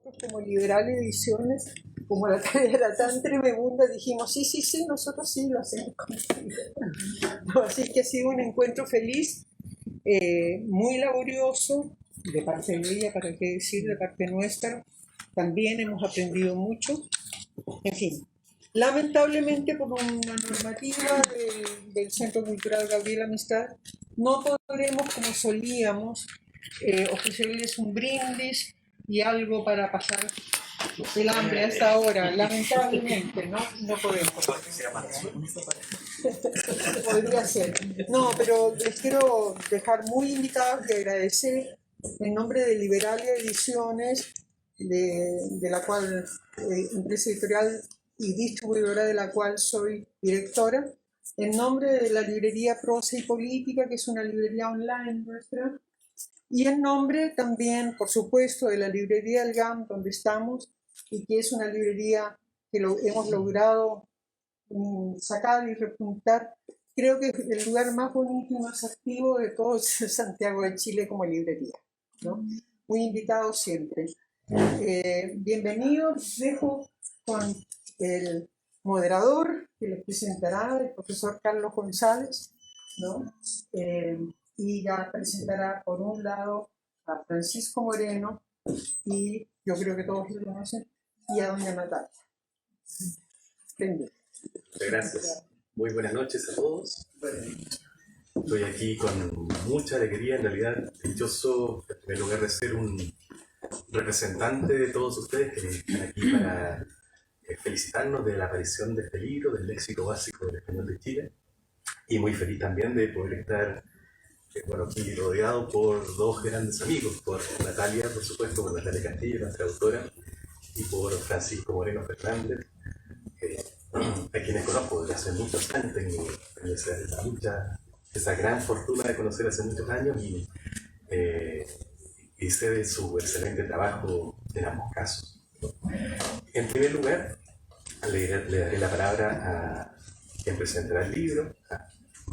nosotros como Liberal Ediciones, como la tarea era tan tremenda, dijimos, sí, nosotros sí lo hacemos con no, así que ha sido un encuentro feliz, muy laborioso, de parte de ella, para qué decir, de parte nuestra. También hemos aprendido mucho. En fin, lamentablemente por una normativa del Centro Cultural Gabriel Amistad, no podremos, como solíamos, ofrecerles un brindis y algo para pasar el hambre a esta hora. Lamentablemente, no podemos. Podría ser. No, pero les quiero dejar muy invitados y agradecer en nombre de Liberalia Ediciones, de la cual, empresa editorial y distribuidora de la cual soy directora, en nombre de la librería Prosa y Política, que es una librería online nuestra, y en nombre también, por supuesto, de la librería El GAM, donde estamos, y que es una librería que hemos logrado sacar y repuntar. Creo que es el lugar más bonito y más activo de todo Santiago de Chile como librería, ¿no? Muy invitados siempre. Bienvenidos, dejo con el moderador que les presentará, el profesor Carlos González, ¿no? Y ya presentará por un lado a Francisco Moreno, y yo creo que todos lo conocen, y a doña Natalia. Muchas gracias. Muy buenas noches a todos. Estoy aquí con mucha alegría, en realidad dichoso en primer lugar de ser un representante de todos ustedes que están aquí para felicitarnos de la aparición de este libro, del léxico básico del español de Chile, y muy feliz también de poder estar aquí rodeado por dos grandes amigos, por Natalia, por supuesto, por Natalia Castillo, nuestra autora, y por Francisco Moreno Fernández, a quienes conozco desde hace muchos años. Tengo esa gran fortuna de conocer hace muchos años y sé de su excelente trabajo en ambos casos. En primer lugar, le daré la palabra a quien presentará el libro, a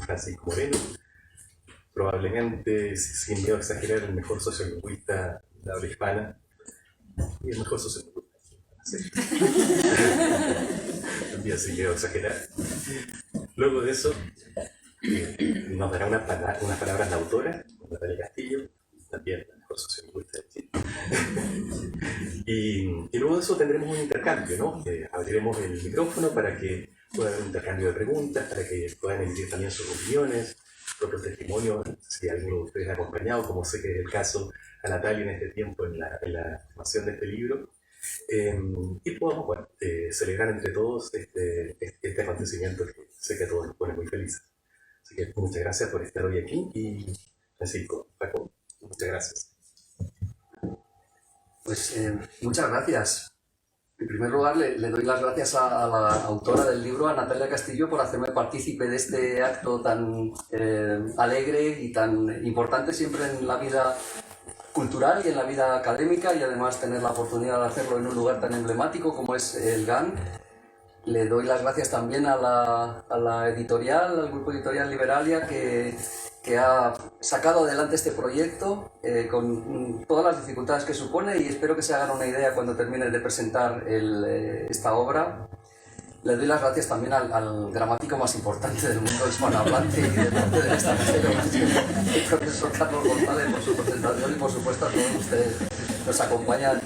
Francisco Moreno, probablemente, sin miedo a exagerar, el mejor sociolingüista de habla hispana y el mejor sociolingüista. También sin miedo a exagerar. Luego de eso, nos dará unas palabras la autora, Natalia Castillo, también la mejor sociolingüista de Chile. Y luego de eso tendremos un intercambio, ¿no? Abriremos el micrófono para que pueda haber un intercambio de preguntas, para que puedan emitir también sus opiniones, propios testimonios, si alguno de ustedes ha acompañado, como sé que es el caso a Natalia en este tiempo en la formación de este libro, y podamos celebrar entre todos este acontecimiento que sé que a todos nos pone muy felices. Así que muchas gracias por estar hoy aquí y Francisco, Paco, muchas gracias. Pues muchas gracias. En primer lugar, le doy las gracias a la autora del libro, a Natalia Castillo, por hacerme partícipe de este acto tan alegre y tan importante siempre en la vida cultural y en la vida académica, y además tener la oportunidad de hacerlo en un lugar tan emblemático como es el GAN. Le doy las gracias también a la editorial, al grupo editorial Liberalia, que ha sacado adelante este proyecto con todas las dificultades que supone, y espero que se hagan una idea cuando termine de presentar esta obra. Le doy las gracias también al gramático más importante del mundo hispanohablante y del norte del extranjero, el profesor Carlos González, por su presentación, y por supuesto a todos ustedes. Nos acompañan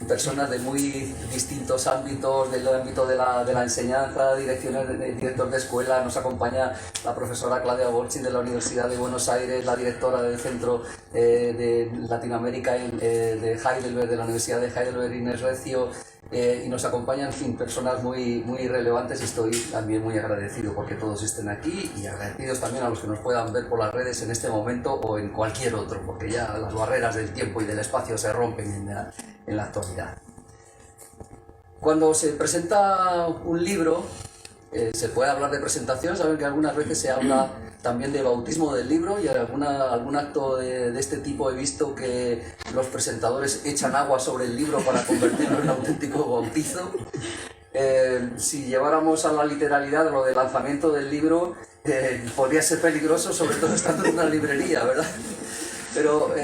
personas de muy distintos ámbitos, del ámbito de la enseñanza, directores de escuela. Nos acompaña la profesora Claudia Borchin de la Universidad de Buenos Aires, la directora del Centro de Latinoamérica de Heidelberg, de la Universidad de Heidelberg, Inés Recio, y nos acompañan, en fin, personas muy, muy relevantes, y estoy también muy agradecido porque todos estén aquí, y agradecidos también a los que nos puedan ver por las redes en este momento o en cualquier otro, porque ya las barreras del tiempo y del espacio se rompen en la actualidad. Cuando se presenta un libro, se puede hablar de presentación. Saben que algunas veces se habla también de bautismo del libro, y algún acto de este tipo he visto que los presentadores echan agua sobre el libro para convertirlo en un auténtico bautizo. Si lleváramos a la literalidad lo del lanzamiento del libro, podría ser peligroso, sobre todo estando en una librería, ¿verdad? Pero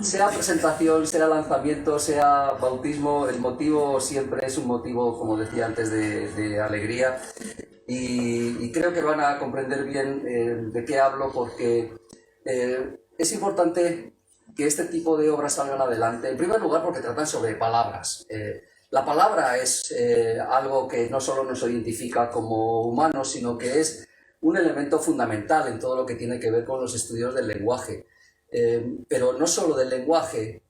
sea presentación, sea lanzamiento, sea bautismo, el motivo siempre es un motivo, como decía antes, de alegría. Y creo que van a comprender bien de qué hablo, porque es importante que este tipo de obras salgan adelante. En primer lugar, porque tratan sobre palabras. La palabra es algo que no solo nos identifica como humanos, sino que es un elemento fundamental en todo lo que tiene que ver con los estudios del lenguaje. Pero no solo del lenguaje,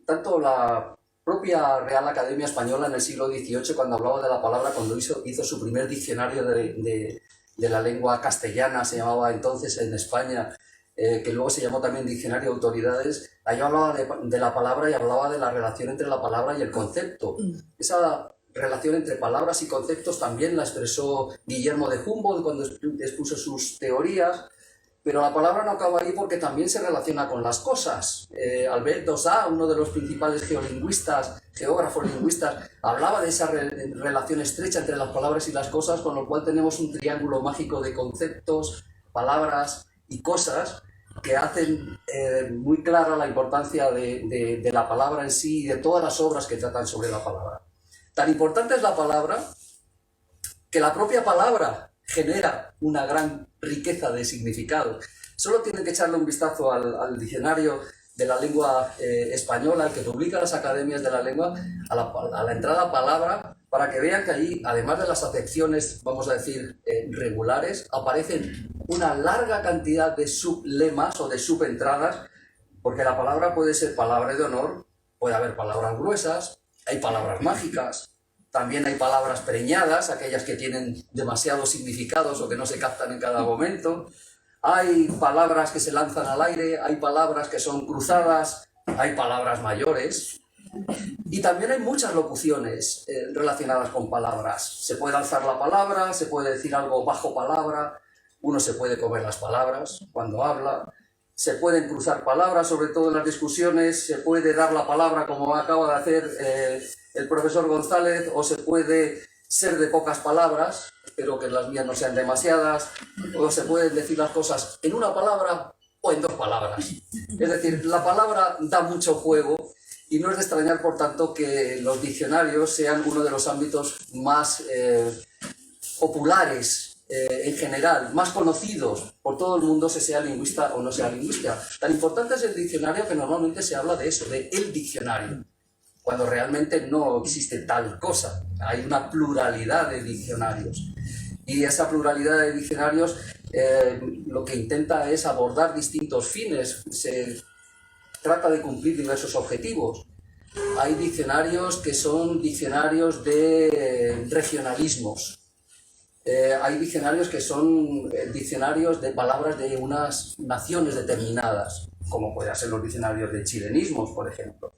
tanto la propia Real Academia Española en el siglo XVIII, cuando hablaba de la palabra, cuando hizo su primer diccionario de la lengua castellana, se llamaba entonces en España, que luego se llamó también Diccionario de Autoridades, ahí hablaba de la palabra y hablaba de la relación entre la palabra y el concepto. Esa relación entre palabras y conceptos también la expresó Guillermo de Humboldt cuando expuso sus teorías, pero la palabra no acaba ahí porque también se relaciona con las cosas. Albert Dossat, uno de los principales geógrafos lingüistas, hablaba de esa relación estrecha entre las palabras y las cosas, con lo cual tenemos un triángulo mágico de conceptos, palabras y cosas que hacen muy clara la importancia de la palabra en sí y de todas las obras que tratan sobre la palabra. Tan importante es la palabra que la propia palabra genera una gran riqueza de significado. Solo tienen que echarle un vistazo al diccionario de la lengua española, el que publica las academias de la lengua, a la entrada palabra, para que vean que allí, además de las acepciones, vamos a decir, regulares, aparecen una larga cantidad de sublemas o de subentradas, porque la palabra puede ser palabra de honor, puede haber palabras gruesas, hay palabras mágicas, también hay palabras preñadas, aquellas que tienen demasiados significados o que no se captan en cada momento. Hay palabras que se lanzan al aire, hay palabras que son cruzadas, hay palabras mayores. Y también hay muchas locuciones relacionadas con palabras. Se puede alzar la palabra, se puede decir algo bajo palabra, uno se puede comer las palabras cuando habla, se pueden cruzar palabras, sobre todo en las discusiones, se puede dar la palabra como acaba de hacer el profesor González, o se puede ser de pocas palabras, espero que las mías no sean demasiadas, o se pueden decir las cosas en una palabra o en dos palabras. Es decir, la palabra da mucho juego y no es de extrañar, por tanto, que los diccionarios sean uno de los ámbitos más populares en general, más conocidos por todo el mundo, se sea lingüista o no sea lingüista. Tan importante es el diccionario que normalmente se habla de eso, de el diccionario, cuando realmente no existe tal cosa. Hay una pluralidad de diccionarios. Y esa pluralidad de diccionarios lo que intenta es abordar distintos fines, se trata de cumplir diversos objetivos. Hay diccionarios que son diccionarios de regionalismos. Hay diccionarios que son diccionarios de palabras de unas naciones determinadas, como pueden ser los diccionarios de chilenismos, por ejemplo.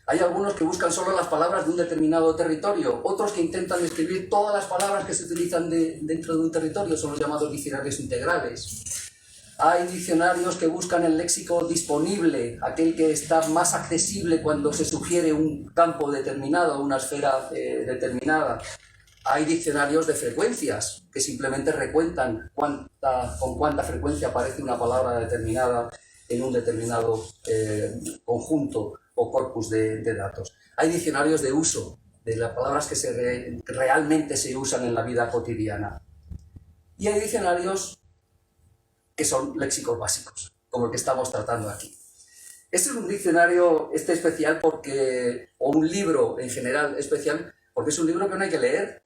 Hay algunos que buscan solo las palabras de un determinado territorio, otros que intentan escribir todas las palabras que se utilizan dentro de un territorio, son los llamados diccionarios integrales. Hay diccionarios que buscan el léxico disponible, aquel que está más accesible cuando se sugiere un campo determinado, una esfera determinada. Hay diccionarios de frecuencias, que simplemente recuentan con cuánta frecuencia aparece una palabra determinada en un determinado conjunto o corpus de datos. Hay diccionarios de uso, de las palabras que realmente se usan en la vida cotidiana. Y hay diccionarios que son léxicos básicos, como el que estamos tratando aquí. Este es un diccionario especial o un libro en general especial, porque es un libro que no hay que leer,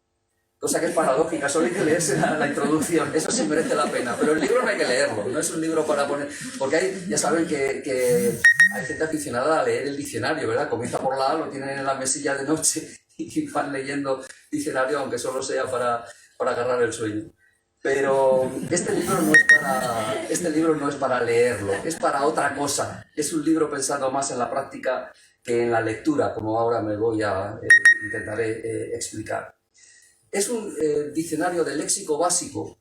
cosa que es paradójica, solo hay que leerse la introducción, eso sí merece la pena, pero el libro no hay que leerlo, no es un libro para poner, porque ya saben que hay gente aficionada a leer el diccionario, ¿verdad? Comienza por la A, lo tienen en la mesilla de noche y van leyendo diccionario, aunque solo sea para agarrar el sueño. Pero este libro no es para leerlo, es para otra cosa. Es un libro pensado más en la práctica que en la lectura, como ahora intentaré explicar. Es un diccionario de léxico básico,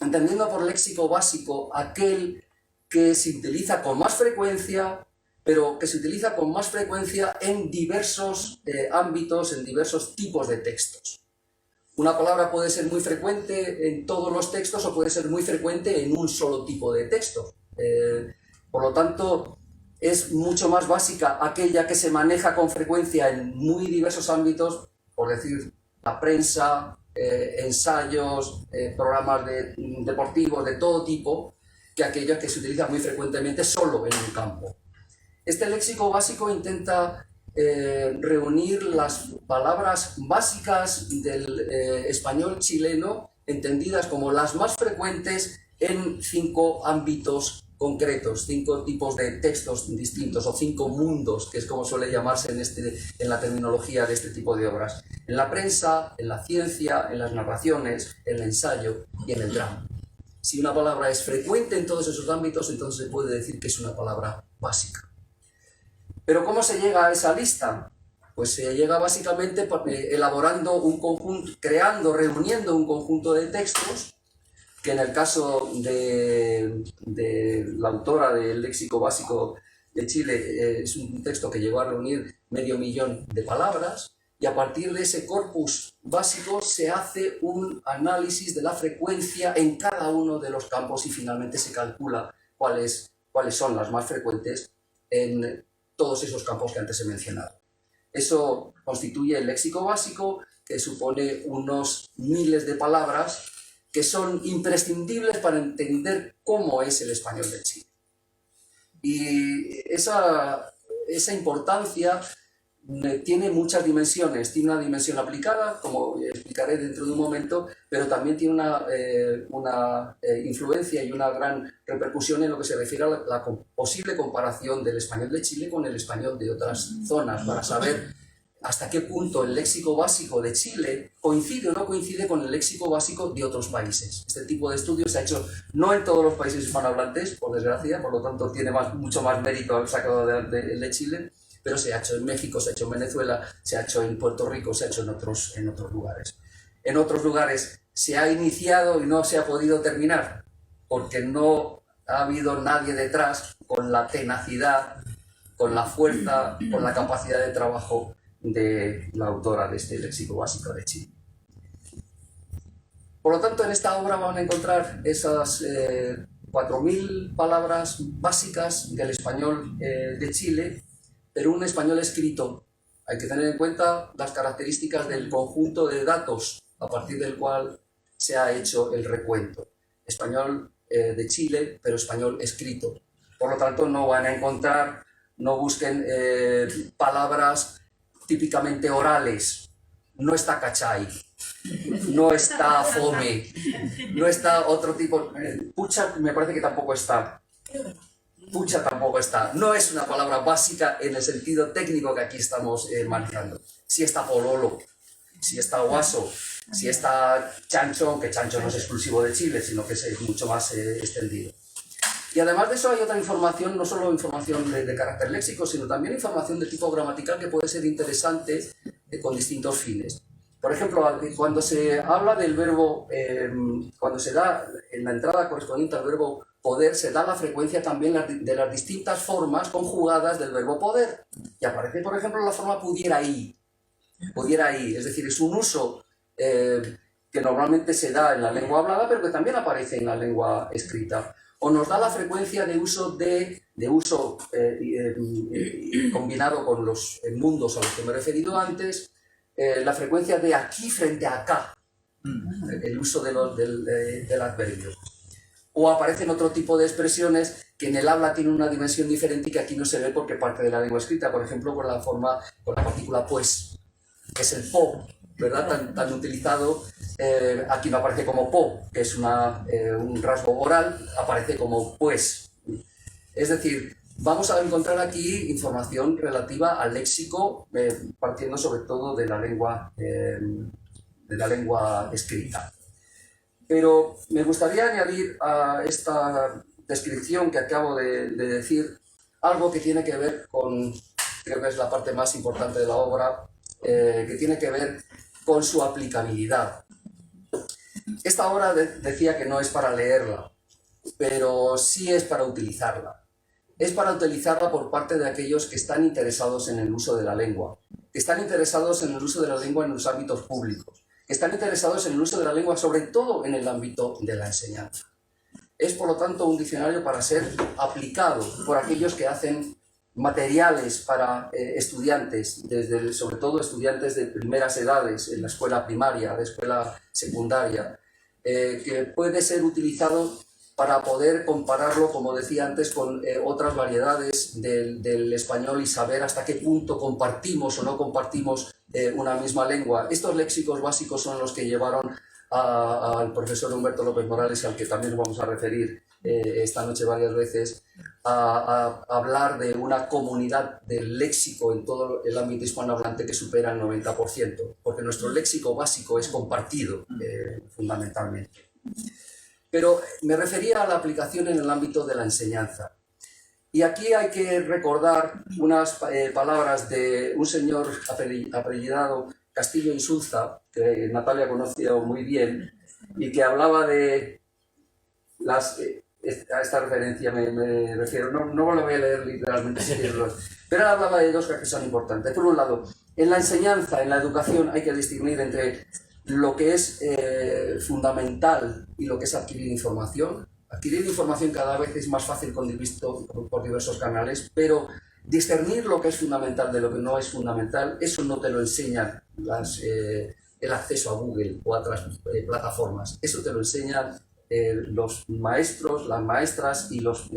entendiendo por léxico básico aquel que se utiliza con más frecuencia, pero que se utiliza con más frecuencia en diversos ámbitos, en diversos tipos de textos. Una palabra puede ser muy frecuente en todos los textos o puede ser muy frecuente en un solo tipo de texto. Por lo tanto, es mucho más básica aquella que se maneja con frecuencia en muy diversos ámbitos, por decir, la prensa, ensayos, programas deportivos de todo tipo, que aquella que se utiliza muy frecuentemente solo en un campo. Este léxico básico intenta reunir las palabras básicas del español chileno, entendidas como las más frecuentes en 5 ámbitos concretos, 5 tipos de textos distintos, o 5 mundos, que es como suele llamarse en la terminología de este tipo de obras. En la prensa, en la ciencia, en las narraciones, en el ensayo y en el drama. Si una palabra es frecuente en todos esos ámbitos, entonces se puede decir que es una palabra básica. ¿Pero cómo se llega a esa lista? Pues se llega básicamente elaborando un conjunto, reuniendo un conjunto de textos, que en el caso de la autora del Léxico Básico de Chile es un texto que llegó a reunir 500.000 de palabras, y a partir de ese corpus básico se hace un análisis de la frecuencia en cada uno de los campos y finalmente se calcula cuáles son las más frecuentes en todos esos campos que antes he mencionado. Eso constituye el léxico básico, que supone unos miles de palabras que son imprescindibles para entender cómo es el español de Chile. Y esa importancia tiene muchas dimensiones. Tiene una dimensión aplicada, como explicaré dentro de un momento, pero también tiene una influencia y una gran repercusión en lo que se refiere a la posible comparación del español de Chile con el español de otras zonas, para saber hasta qué punto el léxico básico de Chile coincide o no coincide con el léxico básico de otros países. Este tipo de estudios se ha hecho no en todos los países hispanohablantes, por desgracia, por lo tanto tiene mucho más mérito haber sacado de Chile, pero se ha hecho en México, se ha hecho en Venezuela, se ha hecho en Puerto Rico, se ha hecho en otros lugares. En otros lugares se ha iniciado y no se ha podido terminar, porque no ha habido nadie detrás con la tenacidad, con la fuerza, con la capacidad de trabajo de la autora de este léxico básico de Chile. Por lo tanto, en esta obra van a encontrar esas 4.000 palabras básicas del español de Chile, pero un español escrito. Hay que tener en cuenta las características del conjunto de datos a partir del cual se ha hecho el recuento. Español de Chile, pero español escrito. Por lo tanto, no van a encontrar, no busquen palabras típicamente orales. No está cachai, no está fome, no está otro tipo. Pucha me parece que tampoco está. Pucha tampoco está. No es una palabra básica en el sentido técnico que aquí estamos manejando. Si está pololo, si está guaso, si está chancho, aunque chancho no es exclusivo de Chile, sino que es mucho más extendido. Y además de eso hay otra información, no solo información de carácter léxico, sino también información de tipo gramatical que puede ser interesante con distintos fines. Por ejemplo, cuando se habla del verbo, cuando se da en la entrada correspondiente al verbo poder, se da la frecuencia también de las distintas formas conjugadas del verbo poder. Y aparece, por ejemplo, la forma pudiera ir, es decir, es un uso que normalmente se da en la lengua hablada, pero que también aparece en la lengua escrita. O nos da la frecuencia de uso combinado con los mundos a los que me he referido antes, la frecuencia de aquí frente a acá, el uso del adverbio. O aparecen otro tipo de expresiones que en el habla tienen una dimensión diferente y que aquí no se ve porque parte de la lengua escrita, por ejemplo, con la partícula pues, que es el po, ¿verdad? Tan utilizado. Aquí no aparece como po, que es un rasgo oral, aparece como pues. Es decir, vamos a encontrar aquí información relativa al léxico, partiendo sobre todo de la lengua escrita. Pero me gustaría añadir a esta descripción que acabo de decir algo que tiene que ver con, creo que es la parte más importante de la obra, que tiene que ver con su aplicabilidad. Esta obra decía que no es para leerla, pero sí es para utilizarla. Es para utilizarla por parte de aquellos que están interesados en el uso de la lengua, que están interesados en el uso de la lengua en los ámbitos públicos, que están interesados en el uso de la lengua sobre todo en el ámbito de la enseñanza. Es, por lo tanto, un diccionario para ser aplicado por aquellos que hacen materiales para estudiantes, sobre todo estudiantes de primeras edades, en la escuela primaria, la escuela secundaria, que puede ser utilizado para poder compararlo, como decía antes, con otras variedades del español y saber hasta qué punto compartimos o no compartimos una misma lengua. Estos léxicos básicos son los que llevaron al profesor Humberto López Morales, al que también nos vamos a referir esta noche varias veces, a hablar de una comunidad del léxico en todo el ámbito hispanohablante que supera el 90%, porque nuestro léxico básico es compartido fundamentalmente. Pero me refería a la aplicación en el ámbito de la enseñanza. Y aquí hay que recordar unas palabras de un señor apellidado Castillo Insulza, que Natalia conocía muy bien, y que hablaba de las... a esta referencia me refiero, no lo voy a leer literalmente, pero él hablaba de dos cosas que son importantes. Por un lado, en la enseñanza, en la educación, hay que distinguir entre lo que es fundamental y lo que es adquirir información. Adquirir información cada vez es más fácil visto por diversos canales, pero discernir lo que es fundamental de lo que no es fundamental, eso no te lo enseñan el acceso a Google o a otras plataformas. Eso te lo enseñan los maestros, las maestras y los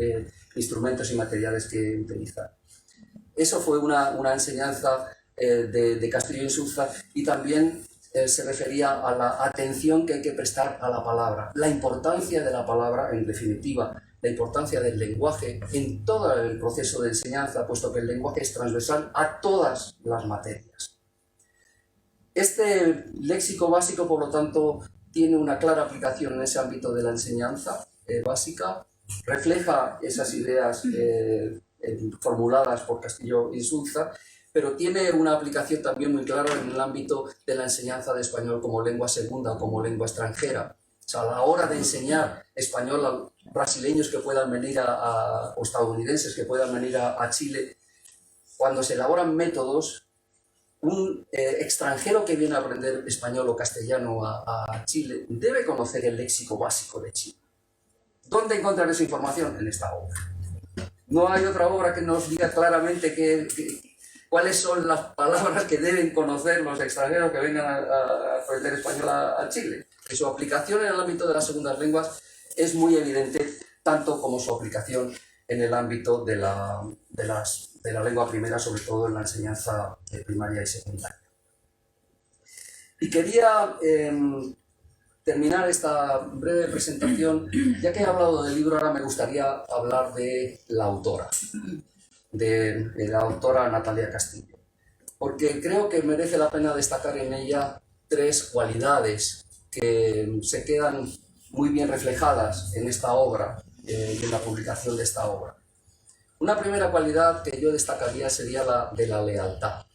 instrumentos y materiales que utilizan. Eso fue una enseñanza de Castillo Insulza, y también se refería a la atención que hay que prestar a la palabra, la importancia de la palabra, en definitiva, la importancia del lenguaje en todo el proceso de enseñanza, puesto que el lenguaje es transversal a todas las materias. Este léxico básico, por lo tanto, tiene una clara aplicación en ese ámbito de la enseñanza básica, refleja esas ideas formuladas por Castillo Insulza, pero tiene una aplicación también muy clara en el ámbito de la enseñanza de español como lengua segunda o como lengua extranjera. O sea, a la hora de enseñar español a brasileños que puedan venir o estadounidenses que puedan venir a Chile, cuando se elaboran métodos, un extranjero que viene a aprender español o castellano a Chile debe conocer el léxico básico de Chile. ¿Dónde encontrar esa información? En esta obra. No hay otra obra que nos diga claramente cuáles son las palabras que deben conocer los extranjeros que vengan a aprender español a Chile. Y su aplicación en el ámbito de las segundas lenguas es muy evidente, tanto como su aplicación en el ámbito de la lengua primera, sobre todo en la enseñanza primaria y secundaria. Y quería terminar esta breve presentación, ya que he hablado del libro, ahora me gustaría hablar de la autora. De la autora Natalia Castillo, porque creo que merece la pena destacar en ella tres cualidades que se quedan muy bien reflejadas en esta obra y en la publicación de esta obra. Una primera cualidad que yo destacaría sería la de la lealtad.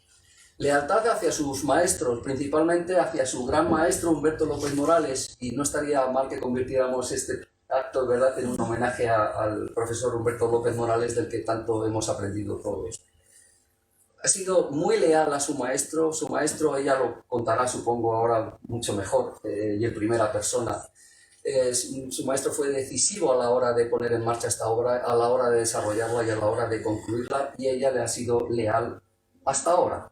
Lealtad hacia sus maestros, principalmente hacia su gran maestro Humberto López Morales, y no estaría mal que convirtiéramos este acto, ¿verdad?, en un homenaje al profesor Humberto López Morales, del que tanto hemos aprendido todos. Ha sido muy leal a su maestro, ella lo contará, supongo, ahora mucho mejor y en primera persona. Su maestro fue decisivo a la hora de poner en marcha esta obra, a la hora de desarrollarla y a la hora de concluirla, y ella le ha sido leal hasta ahora.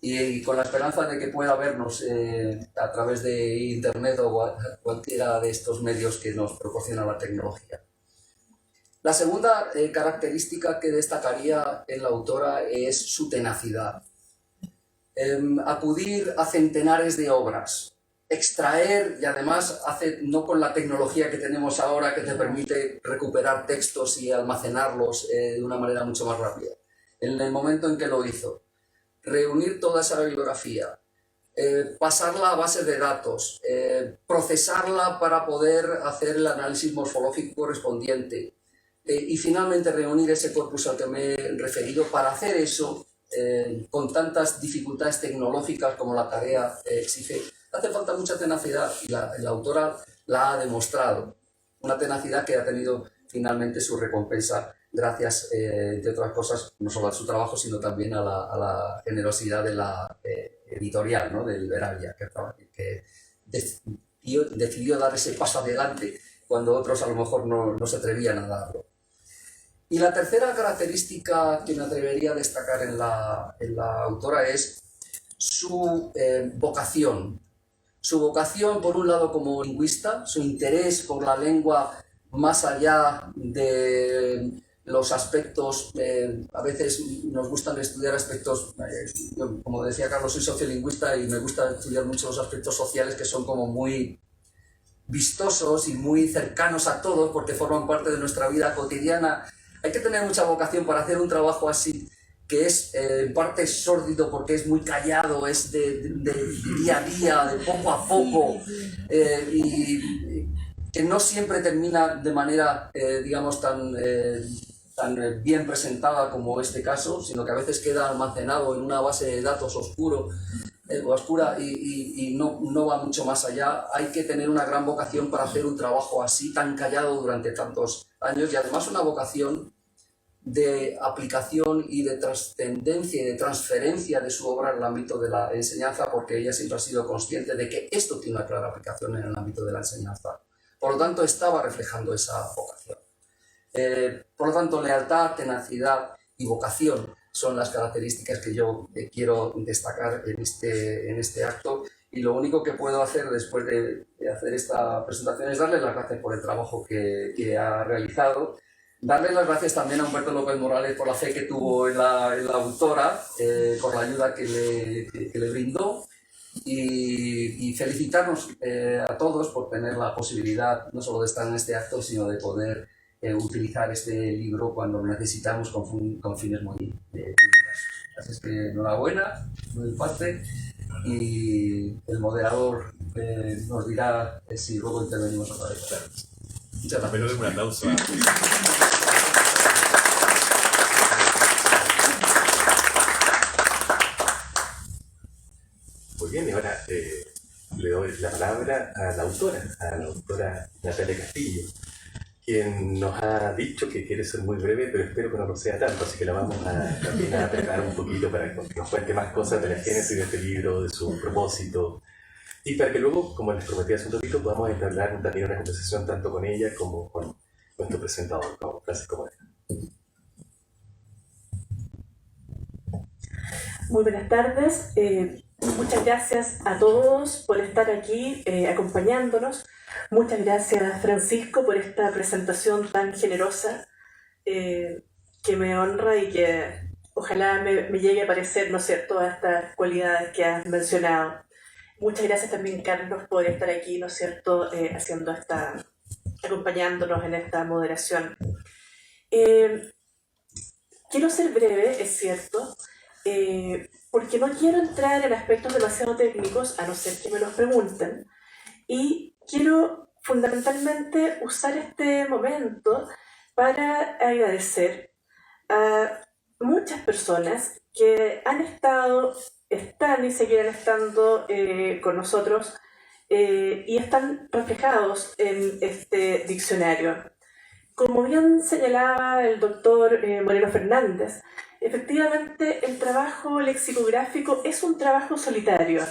Y con la esperanza de que pueda vernos a través de internet o cualquiera de estos medios que nos proporciona la tecnología. La segunda característica que destacaría en la autora es su tenacidad. Acudir a centenares de obras, extraer, y además no con la tecnología que tenemos ahora que te permite recuperar textos y almacenarlos de una manera mucho más rápida. En el momento en que lo hizo, reunir toda esa bibliografía, pasarla a bases de datos, procesarla para poder hacer el análisis morfológico correspondiente y finalmente reunir ese corpus al que me he referido. Para hacer eso, con tantas dificultades tecnológicas como la tarea exige, hace falta mucha tenacidad, y la autora la ha demostrado. Una tenacidad que ha tenido finalmente su recompensa gracias, entre otras cosas, no solo a su trabajo, sino también a la generosidad de la editorial, ¿no?, de Liberalia, que decidió dar ese paso adelante cuando otros a lo mejor no se atrevían a darlo. Y la tercera característica que me atrevería a destacar en la autora es su vocación. Su vocación, por un lado, como lingüista, su interés por la lengua más allá de los aspectos, a veces nos gustan estudiar aspectos, yo, como decía Carlos, soy sociolingüista y me gusta estudiar mucho los aspectos sociales que son como muy vistosos y muy cercanos a todos porque forman parte de nuestra vida cotidiana. Hay que tener mucha vocación para hacer un trabajo así, que es en parte sórdido porque es muy callado, es de día a día, de poco a poco, y que no siempre termina de manera, digamos, tan bien presentada como este caso, sino que a veces queda almacenado en una base de datos oscura y no va mucho más allá. Hay que tener una gran vocación para hacer un trabajo así, tan callado durante tantos años, y además una vocación de aplicación y de trascendencia y de transferencia de su obra en el ámbito de la enseñanza, porque ella siempre ha sido consciente de que esto tiene una clara aplicación en el ámbito de la enseñanza. Por lo tanto, estaba reflejando esa vocación. Por lo tanto, lealtad, tenacidad y vocación son las características que yo quiero destacar en este acto, y lo único que puedo hacer después de hacer esta presentación es darle las gracias por el trabajo que ha realizado, darle las gracias también a Humberto López Morales por la fe que tuvo en la autora, por la ayuda que le brindó, y felicitarnos a todos por tener la posibilidad no solo de estar en este acto, sino de poder utilizar este libro cuando lo necesitamos con fines muy diversos. Así es que enhorabuena de mi parte, y el moderador nos dirá si luego intervenimos otra vez. Muchas gracias. Un aplauso. Muy bien, y ahora le doy la palabra a la autora Natalia Castillo, quien nos ha dicho que quiere ser muy breve, pero espero que no lo sea tanto, así que la vamos también a preparar un poquito para que nos cuente más cosas de la génesis de este libro, de su propósito, y para que luego, como les prometí hace un ratito, podamos entablar también una conversación tanto con ella como con nuestro presentador, con Francisco Moreno. Muy buenas tardes. Muchas gracias a todos por estar aquí acompañándonos. Muchas gracias, Francisco, por esta presentación tan generosa que me honra y que ojalá me llegue a parecer, ¿no es cierto?, todas estas cualidades que has mencionado. Muchas gracias también, Carlos, por estar aquí, ¿no es cierto?, acompañándonos en esta moderación. Quiero ser breve, es cierto, porque no quiero entrar en aspectos demasiado técnicos, a no ser que me los pregunten, y quiero fundamentalmente usar este momento para agradecer a muchas personas que han estado, están y seguirán estando con nosotros y están reflejados en este diccionario. Como bien señalaba el doctor Moreno Fernández, efectivamente el trabajo lexicográfico es un trabajo solitario.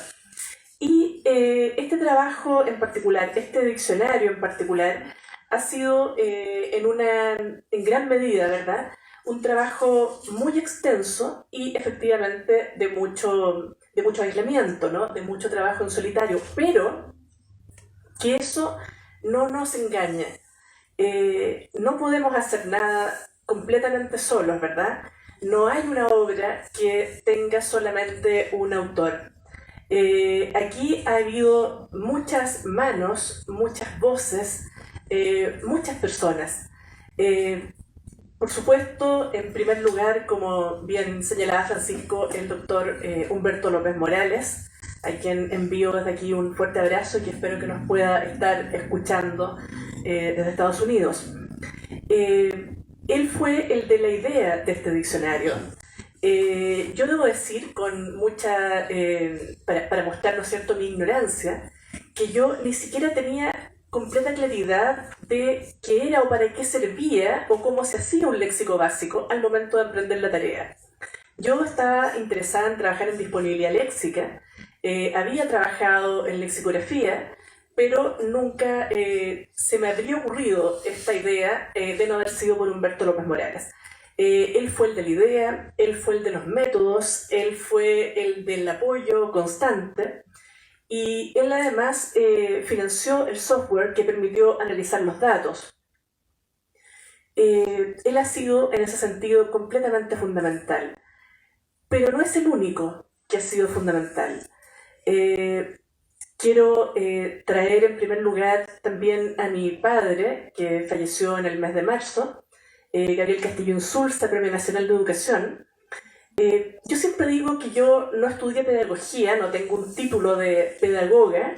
Y este trabajo en particular, este diccionario en particular, ha sido en gran medida, ¿verdad?, un trabajo muy extenso y efectivamente de mucho aislamiento, ¿no?, de mucho trabajo en solitario, pero que eso no nos engañe. No podemos hacer nada completamente solos, ¿verdad? No hay una obra que tenga solamente un autor. Aquí ha habido muchas manos, muchas voces, muchas personas. Por supuesto, en primer lugar, como bien señalaba Francisco, el doctor Humberto López Morales, a quien envío desde aquí un fuerte abrazo y que espero que nos pueda estar escuchando desde Estados Unidos. Él fue el de la idea de este diccionario. Yo debo decir con mucha, para mostrar, ¿no es cierto?, mi ignorancia, que yo ni siquiera tenía completa claridad de qué era o para qué servía o cómo se hacía un léxico básico al momento de emprender la tarea. Yo estaba interesada en trabajar en disponibilidad léxica, había trabajado en lexicografía, pero nunca se me habría ocurrido esta idea de no haber sido por Humberto López Morales. Él fue el de la idea, él fue el de los métodos, él fue el del apoyo constante, y él además financió el software que permitió analizar los datos. Él ha sido en ese sentido completamente fundamental, pero no es el único que ha sido fundamental. Quiero traer en primer lugar también a mi padre, que falleció en el mes de marzo, Gabriel Castillo Insulza, Premio Nacional de Educación. Yo siempre digo que yo no estudié pedagogía, no tengo un título de pedagoga,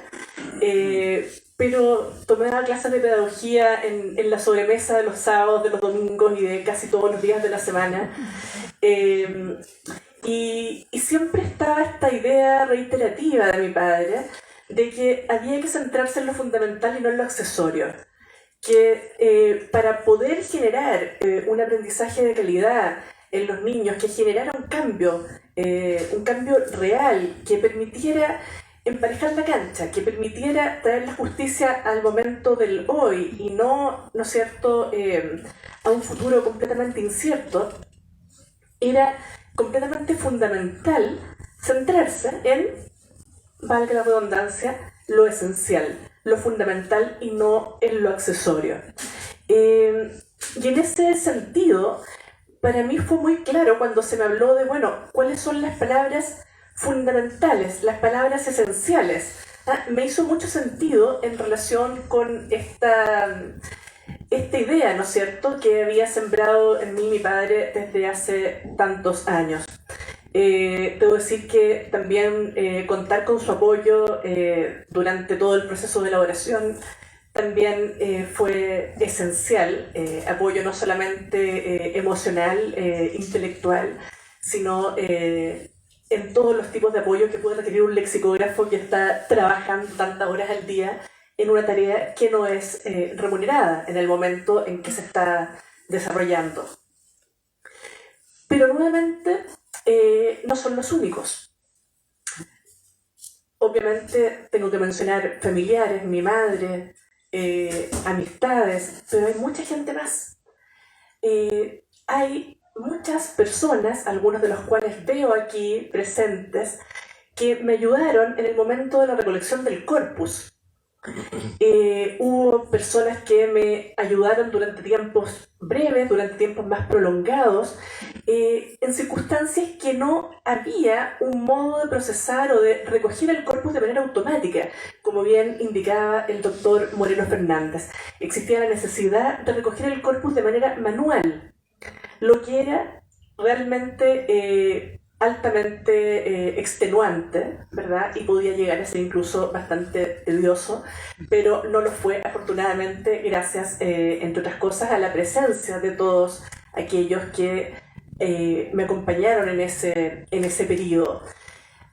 pero tomaba clases de pedagogía en la sobremesa de los sábados, de los domingos y de casi todos los días de la semana. Y siempre estaba esta idea reiterativa de mi padre de que había que centrarse en lo fundamental y no en lo accesorio. Que para poder generar un aprendizaje de calidad en los niños, que generara un cambio real, que permitiera emparejar la cancha, que permitiera traer la justicia al momento del hoy y no es cierto, a un futuro completamente incierto, era completamente fundamental centrarse en, valga la redundancia, lo esencial, lo fundamental y no en lo accesorio. Y en ese sentido, para mí fue muy claro cuando se me habló de, bueno, cuáles son las palabras fundamentales, las palabras esenciales. Me hizo mucho sentido en relación con esta idea, ¿no es cierto?, que había sembrado en mí mi padre desde hace tantos años. Debo decir que también contar con su apoyo durante todo el proceso de elaboración también fue esencial, apoyo no solamente emocional, intelectual, sino en todos los tipos de apoyo que puede requerir un lexicógrafo que está trabajando tantas horas al día en una tarea que no es remunerada en el momento en que se está desarrollando. Pero nuevamente, no son los únicos. Obviamente tengo que mencionar familiares, mi madre, amistades, pero hay mucha gente más. Hay muchas personas, algunos de los cuales veo aquí presentes, que me ayudaron en el momento de la recolección del corpus. Hubo personas que me ayudaron durante tiempos breves, durante tiempos más prolongados, en circunstancias que no había un modo de procesar o de recoger el corpus de manera automática, como bien indicaba el doctor Moreno Fernández. Existía la necesidad de recoger el corpus de manera manual, lo que era realmente altamente extenuante, ¿verdad? Y podía llegar a ser incluso bastante tedioso, pero no lo fue, afortunadamente, gracias, entre otras cosas, a la presencia de todos aquellos que me acompañaron en ese periodo.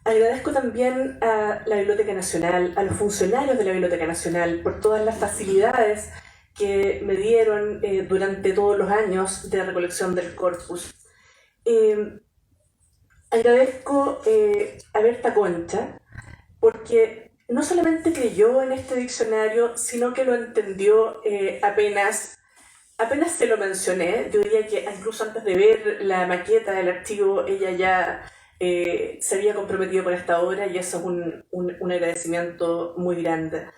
Agradezco también a la Biblioteca Nacional, a los funcionarios de la Biblioteca Nacional, por todas las facilidades que me dieron durante todos los años de recolección del corpus. Agradezco a Berta Concha, porque no solamente creyó en este diccionario, sino que lo entendió apenas se lo mencioné. Yo diría que incluso antes de ver la maqueta del archivo, ella ya se había comprometido con esta obra, y eso es un agradecimiento muy grande.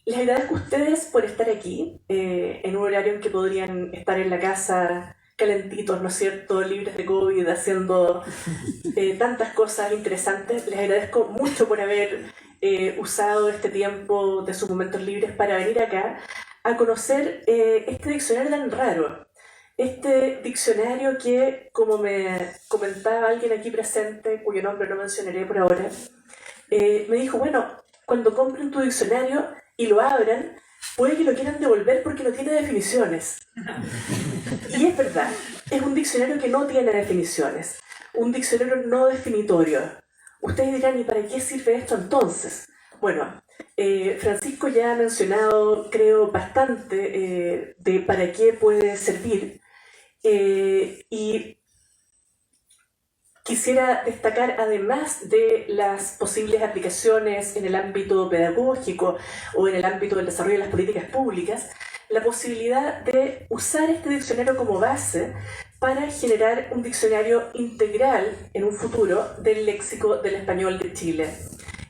Les agradezco a ustedes por estar aquí, en un horario en que podrían estar en la casa calentitos, ¿no es cierto?, libres de COVID, haciendo tantas cosas interesantes. Les agradezco mucho por haber usado este tiempo de sus momentos libres para venir acá a conocer este diccionario tan raro. Este diccionario que, como me comentaba alguien aquí presente, cuyo nombre no mencionaré por ahora, me dijo, bueno, cuando compren tu diccionario y lo abran, puede que lo quieran devolver porque no tiene definiciones. Y es verdad, es un diccionario que no tiene definiciones, un diccionario no definitorio. Ustedes dirán, ¿y para qué sirve esto entonces? Bueno, Francisco ya ha mencionado, creo, bastante de para qué puede servir. Y quisiera destacar, además de las posibles aplicaciones en el ámbito pedagógico o en el ámbito del desarrollo de las políticas públicas, la posibilidad de usar este diccionario como base para generar un diccionario integral en un futuro del léxico del español de Chile.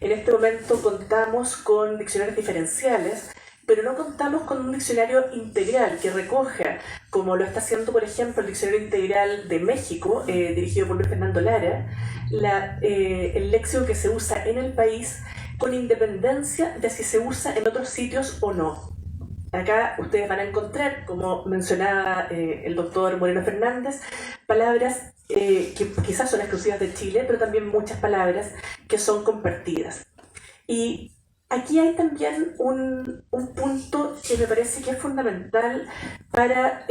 En este momento contamos con diccionarios diferenciales, pero no contamos con un diccionario integral que recoja, como lo está haciendo, por ejemplo, el Diccionario Integral de México, dirigido por Luis Fernando Lara, el léxico que se usa en el país, con independencia de si se usa en otros sitios o no. Acá ustedes van a encontrar, como mencionaba el doctor Moreno Fernández, palabras que quizás son exclusivas de Chile, pero también muchas palabras que son compartidas. Y aquí hay también un punto que me parece que es fundamental para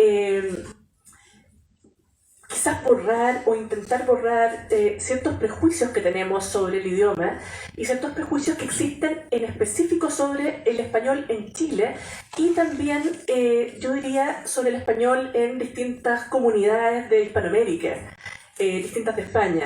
quizás borrar o intentar borrar ciertos prejuicios que tenemos sobre el idioma y ciertos prejuicios que existen en específico sobre el español en Chile y también, yo diría, sobre el español en distintas comunidades de Hispanoamérica, distintas de España.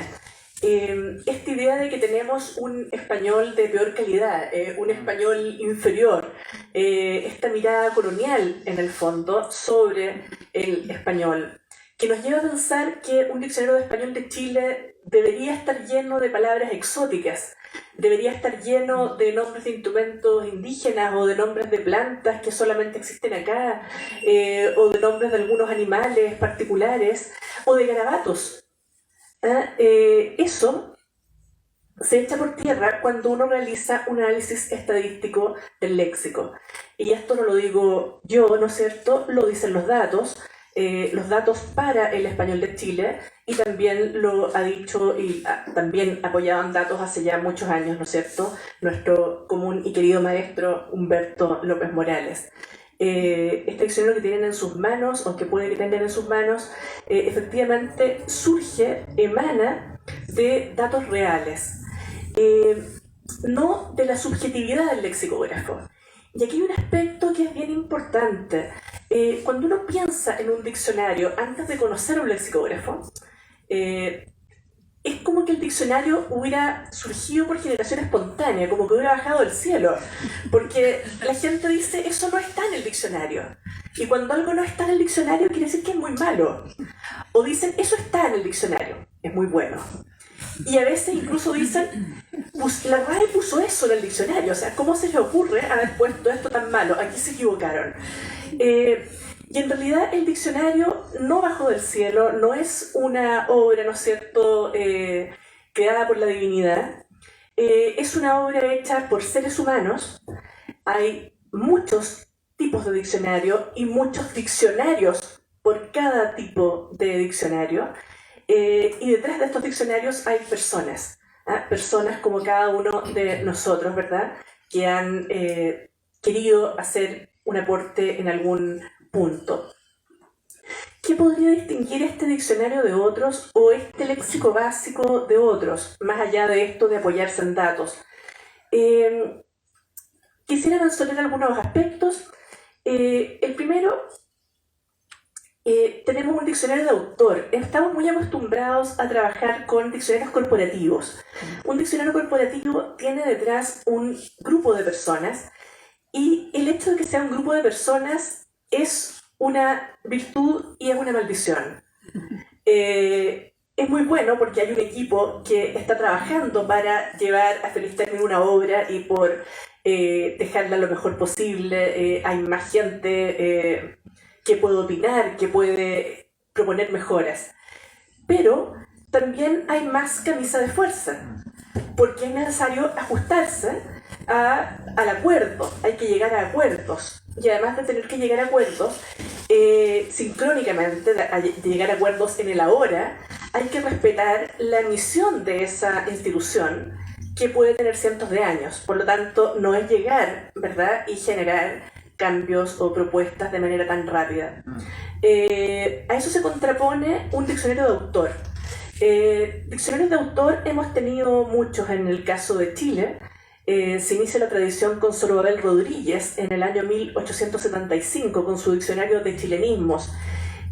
Esta idea de que tenemos un español de peor calidad, un español inferior, esta mirada colonial en el fondo sobre el español, que nos lleva a pensar que un diccionario de español de Chile debería estar lleno de palabras exóticas, debería estar lleno de nombres de instrumentos indígenas o de nombres de plantas que solamente existen acá, o de nombres de algunos animales particulares, o de garabatos. Eso se echa por tierra cuando uno realiza un análisis estadístico del léxico. Y esto no lo digo yo, ¿no es cierto? Lo dicen los datos para el español de Chile, y también lo ha dicho y también apoyado en datos hace ya muchos años, ¿no es cierto?, nuestro común y querido maestro Humberto López Morales. Este diccionario que tienen en sus manos, o que puede que tengan en sus manos, efectivamente emana de datos reales, no de la subjetividad del lexicógrafo. Y aquí hay un aspecto que es bien importante. Cuando uno piensa en un diccionario antes de conocer un lexicógrafo, es como que el diccionario hubiera surgido por generación espontánea, como que hubiera bajado del cielo, porque la gente dice, eso no está en el diccionario. Y cuando algo no está en el diccionario quiere decir que es muy malo. O dicen, eso está en el diccionario, es muy bueno. Y a veces incluso dicen, la RAE puso eso en el diccionario, o sea, ¿cómo se les ocurre haber puesto esto tan malo? Aquí se equivocaron. Y en realidad el diccionario no bajó del cielo, no es una obra, ¿no es cierto?, creada por la divinidad. Es una obra hecha por seres humanos. Hay muchos tipos de diccionario y muchos diccionarios por cada tipo de diccionario. Y detrás de estos diccionarios hay personas, personas como cada uno de nosotros, ¿verdad?, que han querido hacer un aporte en algún punto. ¿Qué podría distinguir este diccionario de otros o este léxico básico de otros, más allá de esto de apoyarse en datos? Quisiera mencionar algunos aspectos. El primero, tenemos un diccionario de autor. Estamos muy acostumbrados a trabajar con diccionarios corporativos. Un diccionario corporativo tiene detrás un grupo de personas, y el hecho de que sea un grupo de personas es una virtud y es una maldición. Es muy bueno porque hay un equipo que está trabajando para llevar a feliz término una obra y por dejarla lo mejor posible. Hay más gente que puede opinar, que puede proponer mejoras. Pero también hay más camisa de fuerza, porque es necesario ajustarse al acuerdo. Hay que llegar a acuerdos. Y además de tener que llegar a acuerdos, sincrónicamente, de llegar a acuerdos en el ahora, hay que respetar la misión de esa institución, que puede tener cientos de años. Por lo tanto, no es llegar, ¿verdad?, y generar cambios o propuestas de manera tan rápida. A eso se contrapone un diccionario de autor. Diccionarios de autor hemos tenido muchos en el caso de Chile. Se inicia la tradición con Zorobabel Rodríguez en el año 1875 con su diccionario de chilenismos.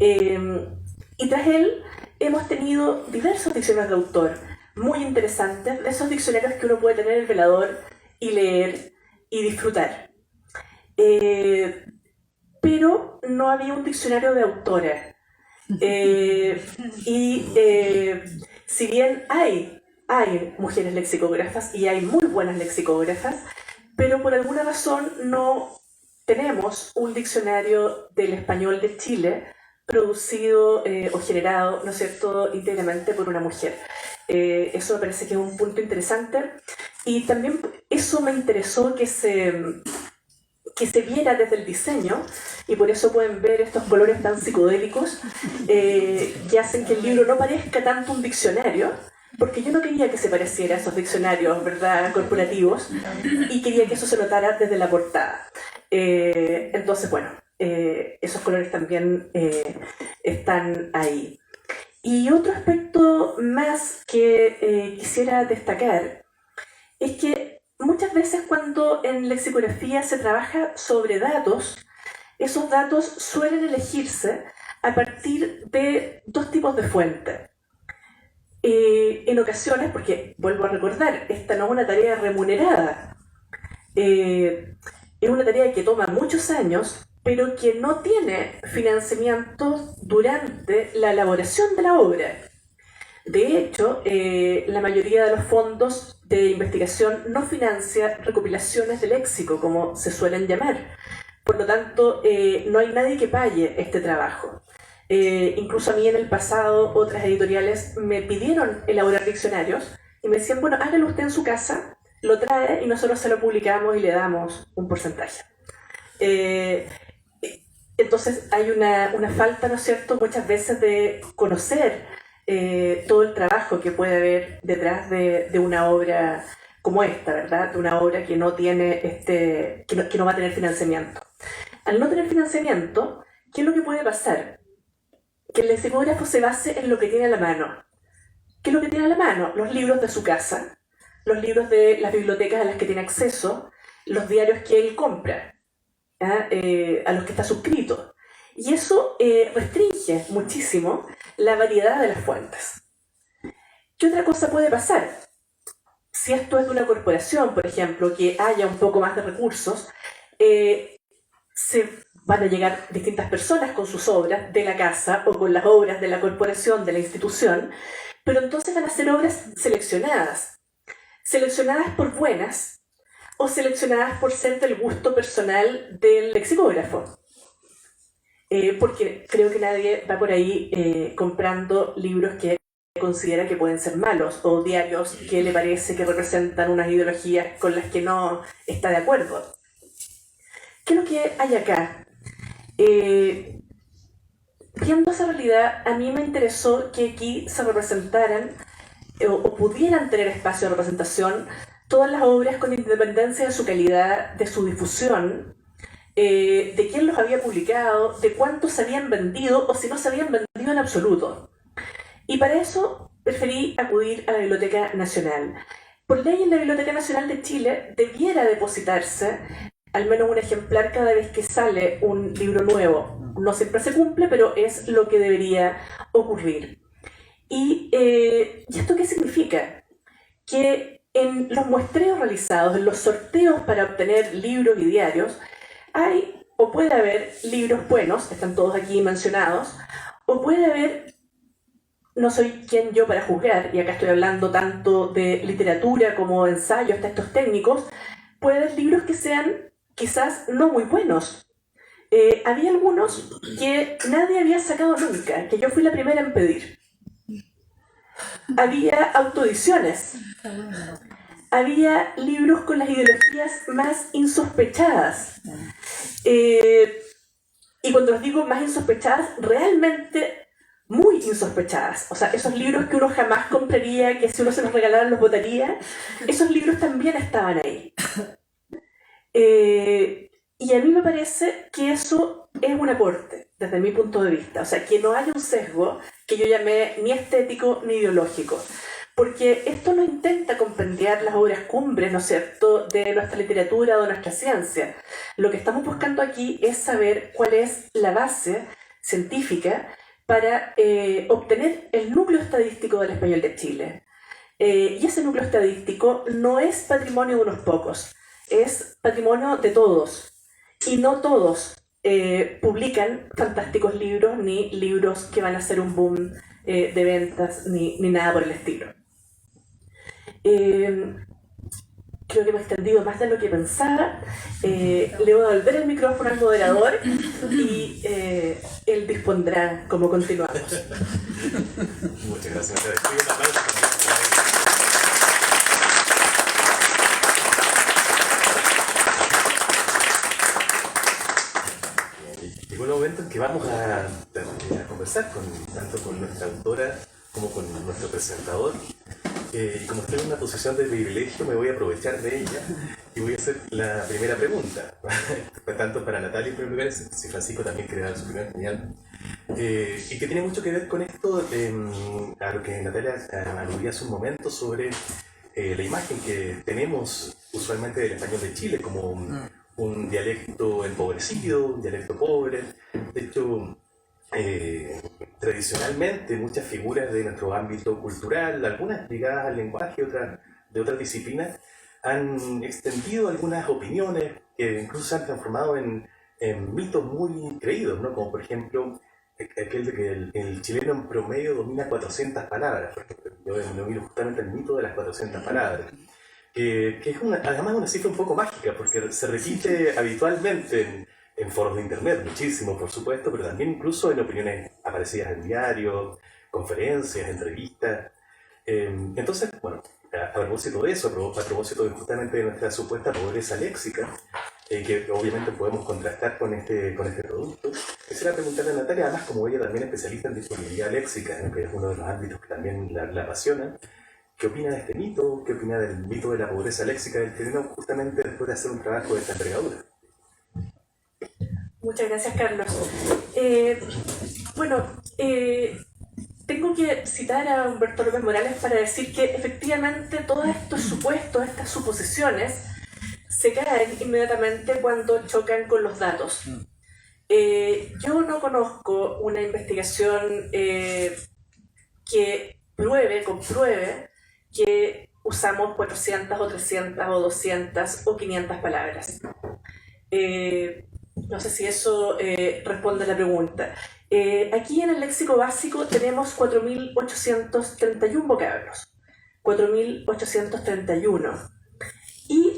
Y tras él hemos tenido diversos diccionarios de autor muy interesantes, de esos diccionarios que uno puede tener en el velador y leer y disfrutar. Pero no había un diccionario de autora. Si bien hay mujeres lexicógrafas y hay muy buenas lexicógrafas, pero por alguna razón no tenemos un diccionario del español de Chile producido o generado, ¿no es cierto?, íntegramente por una mujer. Eso me parece que es un punto interesante, y también eso me interesó que se viera desde el diseño, y por eso pueden ver estos colores tan psicodélicos que hacen que el libro no parezca tanto un diccionario, porque yo no quería que se pareciera a esos diccionarios, ¿verdad?, corporativos, y quería que eso se notara desde la portada. Entonces, bueno, esos colores también están ahí. Y otro aspecto más que quisiera destacar es que muchas veces cuando en lexicografía se trabaja sobre datos, esos datos suelen elegirse a partir de dos tipos de fuentes. En ocasiones, porque vuelvo a recordar, esta no es una tarea remunerada, es una tarea que toma muchos años, pero que no tiene financiamiento durante la elaboración de la obra. De hecho, la mayoría de los fondos de investigación no financia recopilaciones de léxico, como se suelen llamar. Por lo tanto, no hay nadie que pague este trabajo. Incluso a mí en el pasado otras editoriales me pidieron elaborar diccionarios y me decían, bueno, hágalo usted en su casa, lo trae y nosotros se lo publicamos y le damos un porcentaje. Entonces hay una falta, ¿no es cierto?, muchas veces de conocer todo el trabajo que puede haber detrás de una obra como esta, ¿verdad?, de una obra que no tiene que no va a tener financiamiento. Al no tener financiamiento, ¿qué es lo que puede pasar? Que el lexicógrafo se base en lo que tiene a la mano. ¿Qué es lo que tiene a la mano? Los libros de su casa, los libros de las bibliotecas a las que tiene acceso, los diarios que él compra, a los que está suscrito. Y eso restringe muchísimo la variedad de las fuentes. ¿Qué otra cosa puede pasar? Si esto es de una corporación, por ejemplo, que haya un poco más de recursos, se van a llegar distintas personas con sus obras de la casa o con las obras de la corporación, de la institución, pero entonces van a ser obras seleccionadas por buenas o seleccionadas por ser del gusto personal del lexicógrafo. Porque creo que nadie va por ahí comprando libros que considera que pueden ser malos o diarios que le parece que representan unas ideologías con las que no está de acuerdo. ¿Qué es lo que hay acá? Viendo esa realidad, a mí me interesó que aquí se representaran o pudieran tener espacio de representación todas las obras con independencia de su calidad, de su difusión, de quién los había publicado, de cuántos se habían vendido o si no se habían vendido en absoluto. Y para eso preferí acudir a la Biblioteca Nacional. Por ley, en la Biblioteca Nacional de Chile debiera depositarse al menos un ejemplar cada vez que sale un libro nuevo. No siempre se cumple, pero es lo que debería ocurrir. ¿Y esto qué significa? Que en los muestreos realizados, en los sorteos para obtener libros y diarios, hay o puede haber libros buenos, están todos aquí mencionados, o puede haber, no soy quien yo para juzgar, y acá estoy hablando tanto de literatura como ensayos, textos técnicos, puede haber libros que sean quizás no muy buenos. Había algunos que nadie había sacado nunca, que yo fui la primera en pedir. Había autoediciones. Había libros con las ideologías más insospechadas. Y cuando les digo más insospechadas, realmente muy insospechadas. O sea, esos libros que uno jamás compraría, que si uno se los regalaran los botaría, esos libros también estaban ahí. Y a mí me parece que eso es un aporte, desde mi punto de vista. O sea, que no haya un sesgo que yo llamé ni estético ni ideológico. Porque esto no intenta compendiar las obras cumbres, ¿no es cierto?, de nuestra literatura o de nuestra ciencia. Lo que estamos buscando aquí es saber cuál es la base científica para obtener el núcleo estadístico del español de Chile. Y ese núcleo estadístico no es patrimonio de unos pocos, es patrimonio de todos. Y no todos publican fantásticos libros, ni libros que van a ser un boom de ventas, ni nada por el estilo. Creo que me he extendido más de lo que pensaba. Le voy a devolver el micrófono al moderador y él dispondrá cómo continuamos. Muchas gracias. Te despido un aplauso también. Llegó el momento en que vamos a conversar tanto con nuestra autora como con nuestro presentador. Y como estoy en una posición de privilegio, me voy a aprovechar de ella y voy a hacer la primera pregunta, tanto para Natalia en primer lugar, si Francisco también quiere dar su primera señal, y que tiene mucho que ver con esto, a lo que Natalia aludía hace un momento sobre la imagen que tenemos usualmente del español de Chile como un dialecto empobrecido, un dialecto pobre. De hecho, tradicionalmente muchas figuras de nuestro ámbito cultural, algunas ligadas al lenguaje, otras de otras disciplinas, han extendido algunas opiniones que incluso se han transformado en mitos muy creídos, ¿no? Como por ejemplo aquel de que el chileno en promedio domina 400 palabras. Por ejemplo, yo miro justamente el mito de las 400 palabras, que es además una cifra un poco mágica porque se repite habitualmente en foros de internet, muchísimo por supuesto, pero también incluso en opiniones aparecidas en diarios, conferencias, entrevistas. Entonces, bueno, a propósito de eso, a propósito de justamente de nuestra supuesta pobreza léxica, que obviamente podemos contrastar con este producto, quisiera preguntarle a Natalia, además como ella también es especialista en disponibilidad léxica, ¿no? Que es uno de los ámbitos que también la apasiona, ¿qué opina de este mito? ¿Qué opina del mito de la pobreza léxica del chileno justamente después de hacer un trabajo de esta envergadura? Muchas gracias, Carlos. Tengo que citar a Humberto López Morales para decir que efectivamente todos estos supuestos, estas suposiciones, se caen inmediatamente cuando chocan con los datos. Yo no conozco una investigación que compruebe que usamos 400 o 300 o 200 o 500 palabras. No sé si eso responde a la pregunta. Aquí en el léxico básico tenemos 4.831 vocablos. 4.831. Y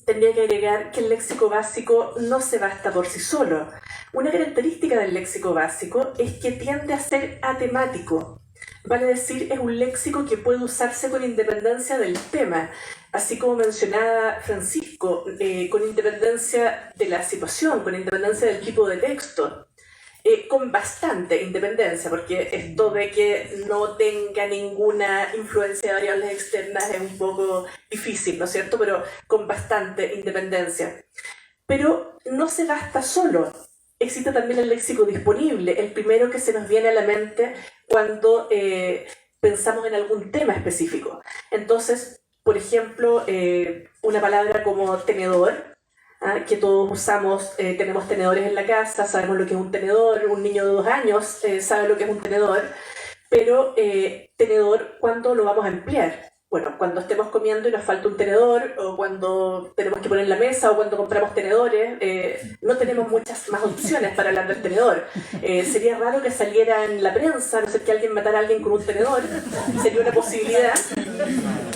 tendría que agregar que el léxico básico no se basta por sí solo. Una característica del léxico básico es que tiende a ser atemático. Vale decir, es un léxico que puede usarse con independencia del tema, así como mencionaba Francisco, con independencia de la situación, con independencia del tipo de texto, con bastante independencia, porque esto de que no tenga ninguna influencia de variables externas es un poco difícil, ¿no es cierto? Pero con bastante independencia. Pero no se basta solo. Existe también el léxico disponible, el primero que se nos viene a la mente cuando pensamos en algún tema específico. Entonces, por ejemplo, una palabra como tenedor, que todos usamos, tenemos tenedores en la casa, sabemos lo que es un tenedor, un niño de 2 años sabe lo que es un tenedor, pero tenedor, ¿cuándo lo vamos a emplear? Bueno, cuando estemos comiendo y nos falta un tenedor, o cuando tenemos que poner la mesa, o cuando compramos tenedores, no tenemos muchas más opciones para hablar del tenedor. Sería raro que saliera en la prensa, a no ser que alguien matara a alguien con un tenedor, sería una posibilidad.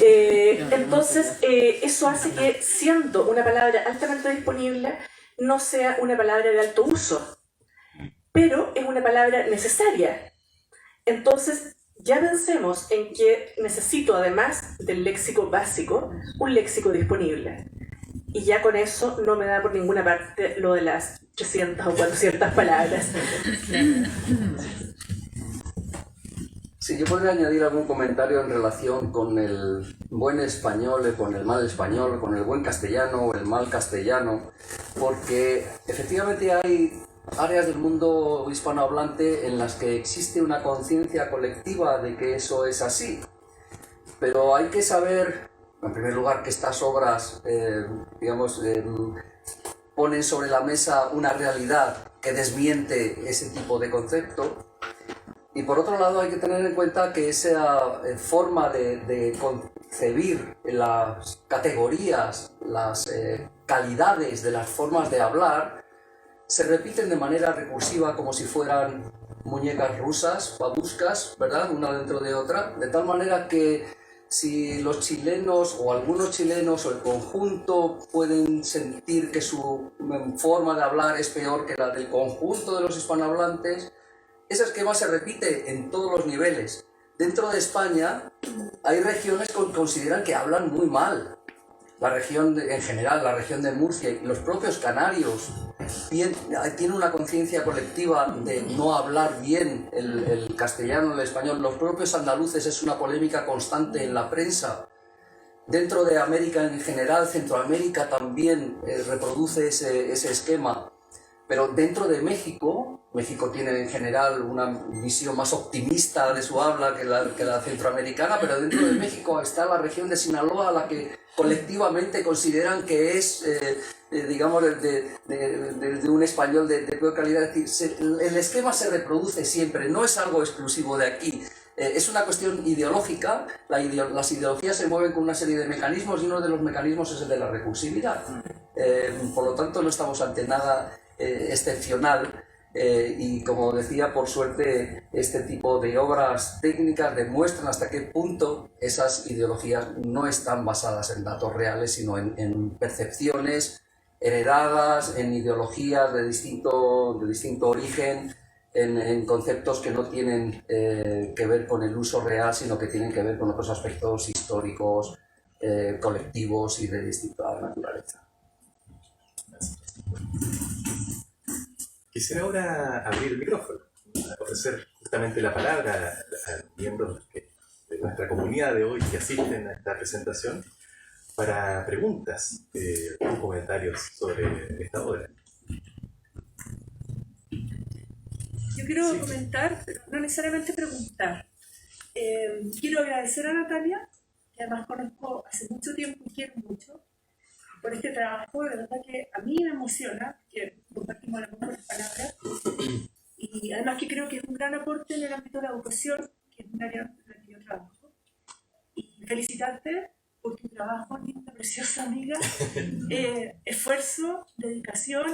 Entonces, eso hace que, siendo una palabra altamente disponible, no sea una palabra de alto uso, pero es una palabra necesaria. Entonces, ya pensemos en que necesito, además del léxico básico, un léxico disponible. Y ya con eso no me da por ninguna parte lo de las 300 o 400 palabras. Sí, yo podría añadir algún comentario en relación con el buen español, con el mal español, con el buen castellano o el mal castellano, porque efectivamente hay áreas del mundo hispanohablante en las que existe una conciencia colectiva de que eso es así. Pero hay que saber, en primer lugar, que estas obras, ponen sobre la mesa una realidad que desmiente ese tipo de concepto. Y por otro lado hay que tener en cuenta que esa forma de concebir las categorías, las calidades de las formas de hablar, se repiten de manera recursiva como si fueran muñecas rusas, babuscas, ¿verdad? Una dentro de otra, de tal manera que si los chilenos o algunos chilenos o el conjunto pueden sentir que su forma de hablar es peor que la del conjunto de los hispanohablantes, ese esquema se repite en todos los niveles. Dentro de España hay regiones que consideran que hablan muy mal. La región en general, la región de Murcia y los propios canarios tienen una conciencia colectiva de no hablar bien el castellano, el español. Los propios andaluces es una polémica constante en la prensa. Dentro de América en general, Centroamérica también reproduce ese esquema. Pero dentro de México, México tiene en general una visión más optimista de su habla que la centroamericana, pero dentro de México está la región de Sinaloa, a la que colectivamente consideran que es, digamos, de un español de peor calidad. Es decir, el esquema se reproduce siempre, no es algo exclusivo de aquí. Es una cuestión ideológica, las ideologías se mueven con una serie de mecanismos y uno de los mecanismos es el de la recursividad. Por lo tanto, no estamos ante nada excepcional y, como decía, por suerte este tipo de obras técnicas demuestran hasta qué punto esas ideologías no están basadas en datos reales, sino en percepciones heredadas, en ideologías de distinto origen, en conceptos que no tienen que ver con el uso real, sino que tienen que ver con otros aspectos históricos, colectivos y de distinta naturaleza. Quisiera ahora abrir el micrófono, ofrecer justamente la palabra a miembros de nuestra comunidad de hoy que asisten a esta presentación para preguntas o comentarios sobre esta obra. Yo quiero comentar, pero no necesariamente preguntar. Quiero agradecer a Natalia, que además conozco hace mucho tiempo y quiero mucho, por este trabajo. De verdad que a mí me emociona, que compartimos las mismas palabras, y además que creo que es un gran aporte en el ámbito de la educación, que es un área en la que yo trabajo. Y felicitarte por tu trabajo, linda, preciosa amiga, esfuerzo, dedicación,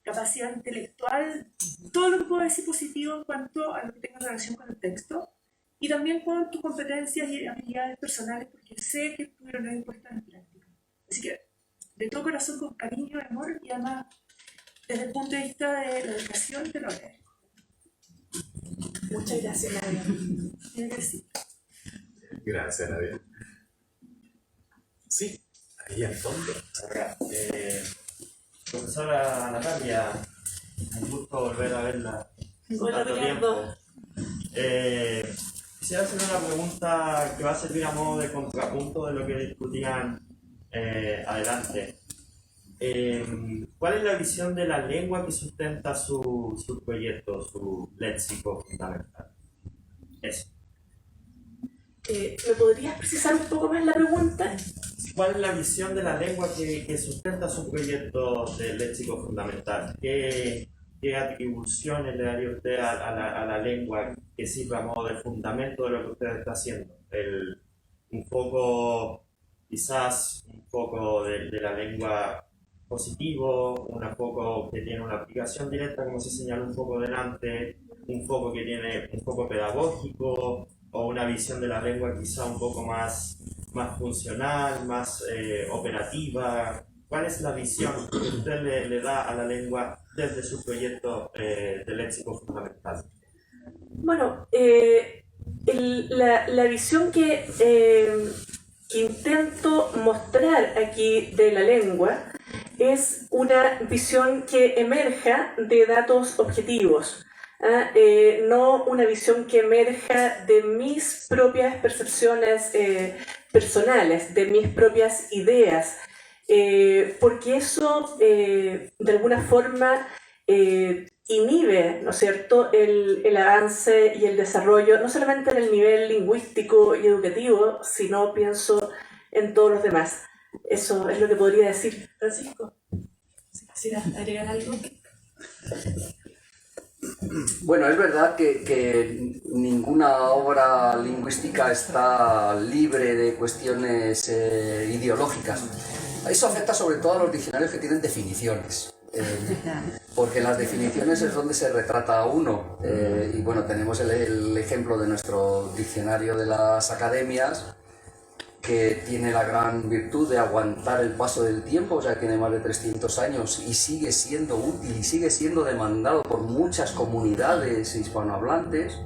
capacidad intelectual, todo lo que puedo decir positivo en cuanto a lo que tenga relación con el texto, y también con tus competencias y habilidades personales, porque sé que tuvieron una importante práctica. Así que, de todo corazón, con cariño, amor, y además, desde el punto de vista de la educación, te lo agradezco. Muchas gracias, Nadia. Gracias, Nadia. Sí, ahí al fondo. Profesora Natalia, un gusto volver a verla. Hola, Ricardo. Quisiera hacer una pregunta que va a servir a modo de contrapunto de lo que discutían adelante. ¿Cuál es la visión de la lengua que sustenta su proyecto, su léxico fundamental? Eso. ¿Me podrías precisar un poco más la pregunta? ¿Cuál es la visión de la lengua que sustenta su proyecto de léxico fundamental? ¿Qué atribuciones le daría usted a la lengua que sirva a modo de fundamento de lo que usted está haciendo? Un poco, quizás, un poco de la lengua positivo, un poco que tiene una aplicación directa, como se señaló un poco delante, un poco que tiene un poco pedagógico, o una visión de la lengua quizá un poco más funcional, más operativa. ¿Cuál es la visión que usted le da a la lengua desde su proyecto de léxico fundamental? Bueno, la visión que intento mostrar aquí de la lengua es una visión que emerja de datos objetivos. No una visión que emerja de mis propias percepciones personales, de mis propias ideas, porque eso de alguna forma inhibe, ¿no es cierto?, el avance y el desarrollo, no solamente en el nivel lingüístico y educativo, sino pienso en todos los demás. Eso es lo que podría decir, Francisco. Sí. ¿Quisieras agregar algo? Bueno, es verdad que ninguna obra lingüística está libre de cuestiones ideológicas. Eso afecta sobre todo a los diccionarios que tienen definiciones. Porque las definiciones es donde se retrata a uno. Y bueno, tenemos el ejemplo de nuestro diccionario de las academias, que tiene la gran virtud de aguantar el paso del tiempo, o sea, tiene más de 300 años y sigue siendo útil y sigue siendo demandado por muchas comunidades hispanohablantes,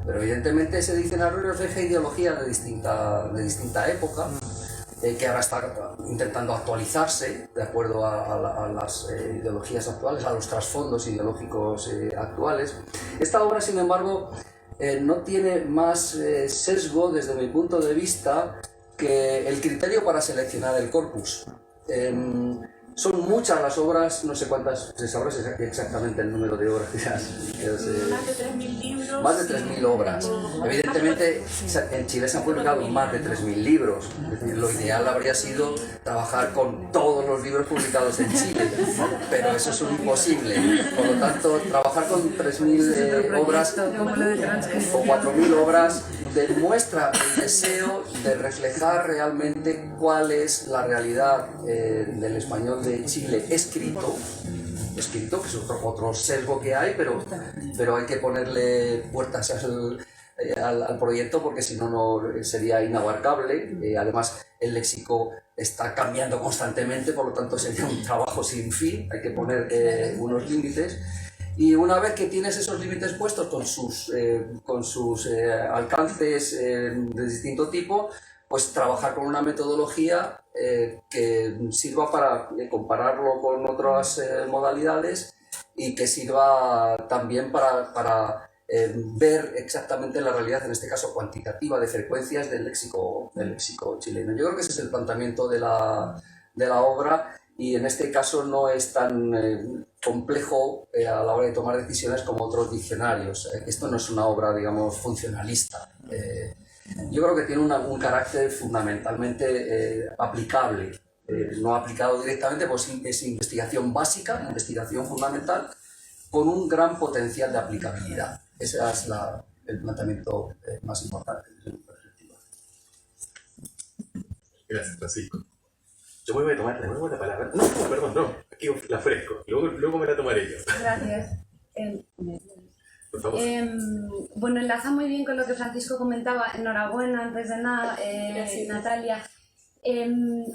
pero evidentemente ese diccionario refleja ideologías de distinta época, que ahora está intentando actualizarse de acuerdo a las ideologías actuales, a los trasfondos ideológicos actuales. Esta obra, sin embargo, no tiene más sesgo desde mi punto de vista que el criterio para seleccionar el corpus. Son muchas las obras, no sé cuántas, ¿se sabrá exactamente el número de obras? Más de 3.000 libros. Más de 3.000 obras. Evidentemente, en Chile se han publicado más de 3.000 libros. Es decir, lo ideal habría sido trabajar con todos los libros publicados en Chile, pero eso es un imposible. Por lo tanto, trabajar con 3.000 obras o 4.000 obras demuestra el deseo de reflejar realmente cuál es la realidad del español de Chile escrito, que es otro sesgo que hay, pero hay que ponerle puertas al proyecto, porque si no, no sería inabarcable. Además, el léxico está cambiando constantemente, por lo tanto sería un trabajo sin fin, hay que poner unos límites. Y una vez que tienes esos límites puestos con sus alcances de distinto tipo, pues trabajar con una metodología que sirva para compararlo con otras modalidades y que sirva también para ver exactamente la realidad, en este caso cuantitativa, de frecuencias del léxico chileno. Yo creo que ese es el planteamiento de la obra, y en este caso no es tan complejo a la hora de tomar decisiones como otros diccionarios. Esto no es una obra, digamos, funcionalista. Yo creo que tiene un carácter fundamentalmente aplicable, no aplicado directamente, pues es investigación básica, investigación fundamental, con un gran potencial de aplicabilidad. Ese es el planteamiento más importante desde mi perspectiva. Gracias, Francisco. Yo me voy a tomar de nuevo la palabra. No, perdón, no. Aquí la ofrezco. Luego me la tomaré yo. Gracias. Por favor. Bueno, enlaza muy bien con lo que Francisco comentaba. Enhorabuena, antes de nada, Natalia.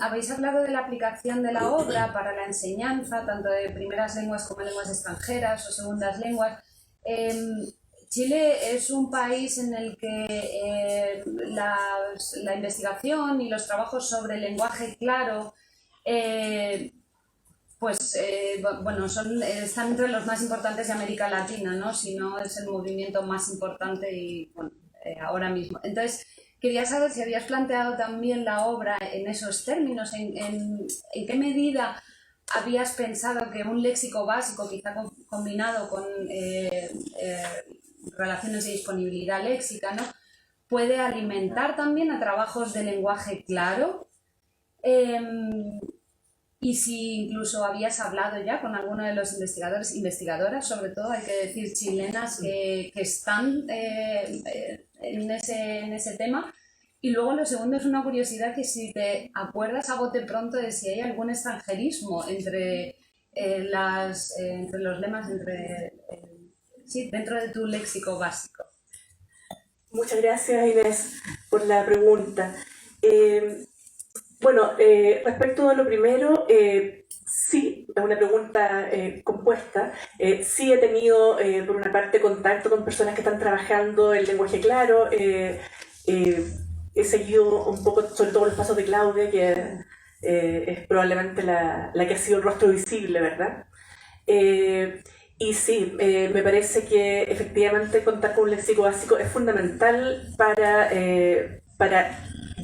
Habéis hablado de la aplicación de la obra para la enseñanza, tanto de primeras lenguas como lenguas extranjeras o segundas lenguas. Chile es un país en el que la investigación y los trabajos sobre el lenguaje claro están entre los más importantes de América Latina, ¿no? Si no es el movimiento más importante ahora mismo. Entonces, quería saber si habías planteado también la obra en esos términos, en qué medida habías pensado que un léxico básico, quizá combinado con relaciones de disponibilidad léxica, ¿no?, puede alimentar también a trabajos de lenguaje claro. Y si incluso habías hablado ya con alguno de los investigadores, investigadoras, sobre todo, hay que decir, chilenas, que están en ese tema. Y luego lo segundo es una curiosidad, que si te acuerdas a bote pronto de si hay algún extranjerismo entre los lemas, dentro de tu léxico básico. Muchas gracias, Inés, por la pregunta. Respecto a lo primero, sí, es una pregunta compuesta. Sí he tenido, por una parte, contacto con personas que están trabajando el lenguaje claro. He seguido un poco, sobre todo, los pasos de Claudia, que es probablemente la que ha sido el rostro visible, ¿verdad? Y sí, me parece que efectivamente contar con un léxico básico es fundamental para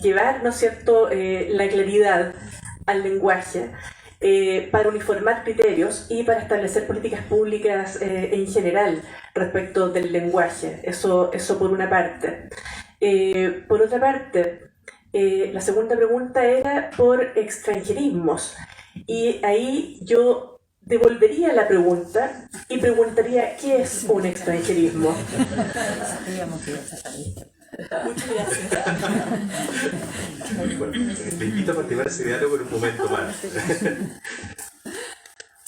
llevar, ¿no es cierto?, la claridad al lenguaje, para uniformar criterios y para establecer políticas públicas en general respecto del lenguaje. Eso por una parte. Por otra parte, la segunda pregunta era por extranjerismos. Y ahí yo devolvería la pregunta y preguntaría ¿qué es un extranjerismo? Muchas gracias. Bueno, te invito a continuar ese diálogo en un momento más.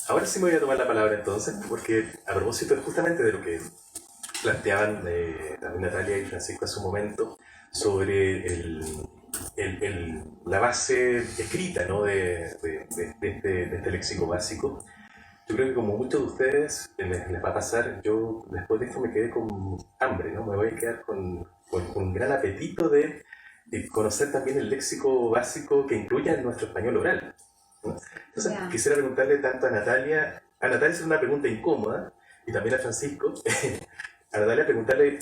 Ahora sí me voy a tomar la palabra entonces, porque a propósito justamente de lo que planteaban también Natalia y Francisco hace un momento sobre la base escrita, ¿no? de este léxico básico. Yo creo que como muchos de ustedes les va a pasar, yo después de esto me quedé con hambre, ¿no? Me voy a quedar con un gran apetito de conocer también el léxico básico que incluya nuestro español oral, ¿no? Entonces quisiera preguntarle tanto a Natalia es una pregunta incómoda, y también a Francisco, a Natalia preguntarle,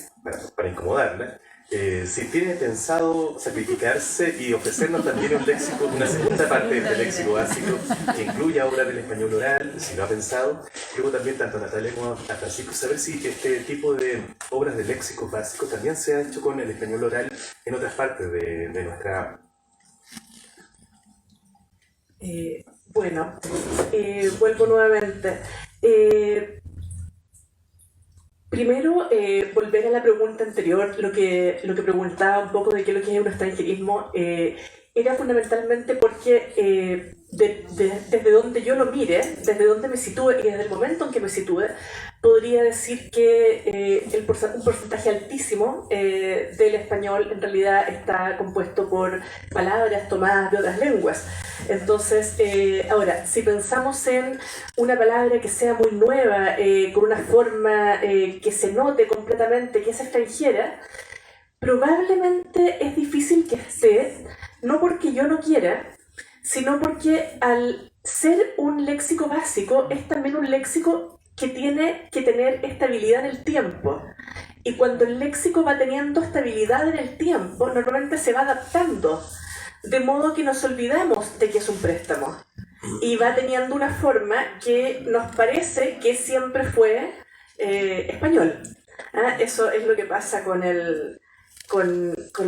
para incomodarla, si tiene pensado sacrificarse y ofrecernos también un léxico, una segunda parte de este léxico básico que incluya obras del español oral, si lo ha pensado. Luego también tanto a Natalia como a Francisco saber si este tipo de obras de léxico básico también se ha hecho con el español oral en otras partes de nuestra... Bueno, vuelvo nuevamente. Primero, volver a la pregunta anterior, lo que preguntaba un poco de qué es lo que es un extranjerismo, era fundamentalmente porque desde donde yo lo mire, desde donde me sitúe y desde el momento en que me sitúe, podría decir que un porcentaje altísimo del español en realidad está compuesto por palabras tomadas de otras lenguas. Entonces, ahora, si pensamos en una palabra que sea muy nueva, con una forma que se note completamente que es extranjera, probablemente es difícil que esté, no porque yo no quiera, sino porque al ser un léxico básico es también un léxico que tiene que tener estabilidad en el tiempo. Y cuando el léxico va teniendo estabilidad en el tiempo, normalmente se va adaptando, de modo que nos olvidamos de que es un préstamo. Y va teniendo una forma que nos parece que siempre fue español. Eso es lo que pasa con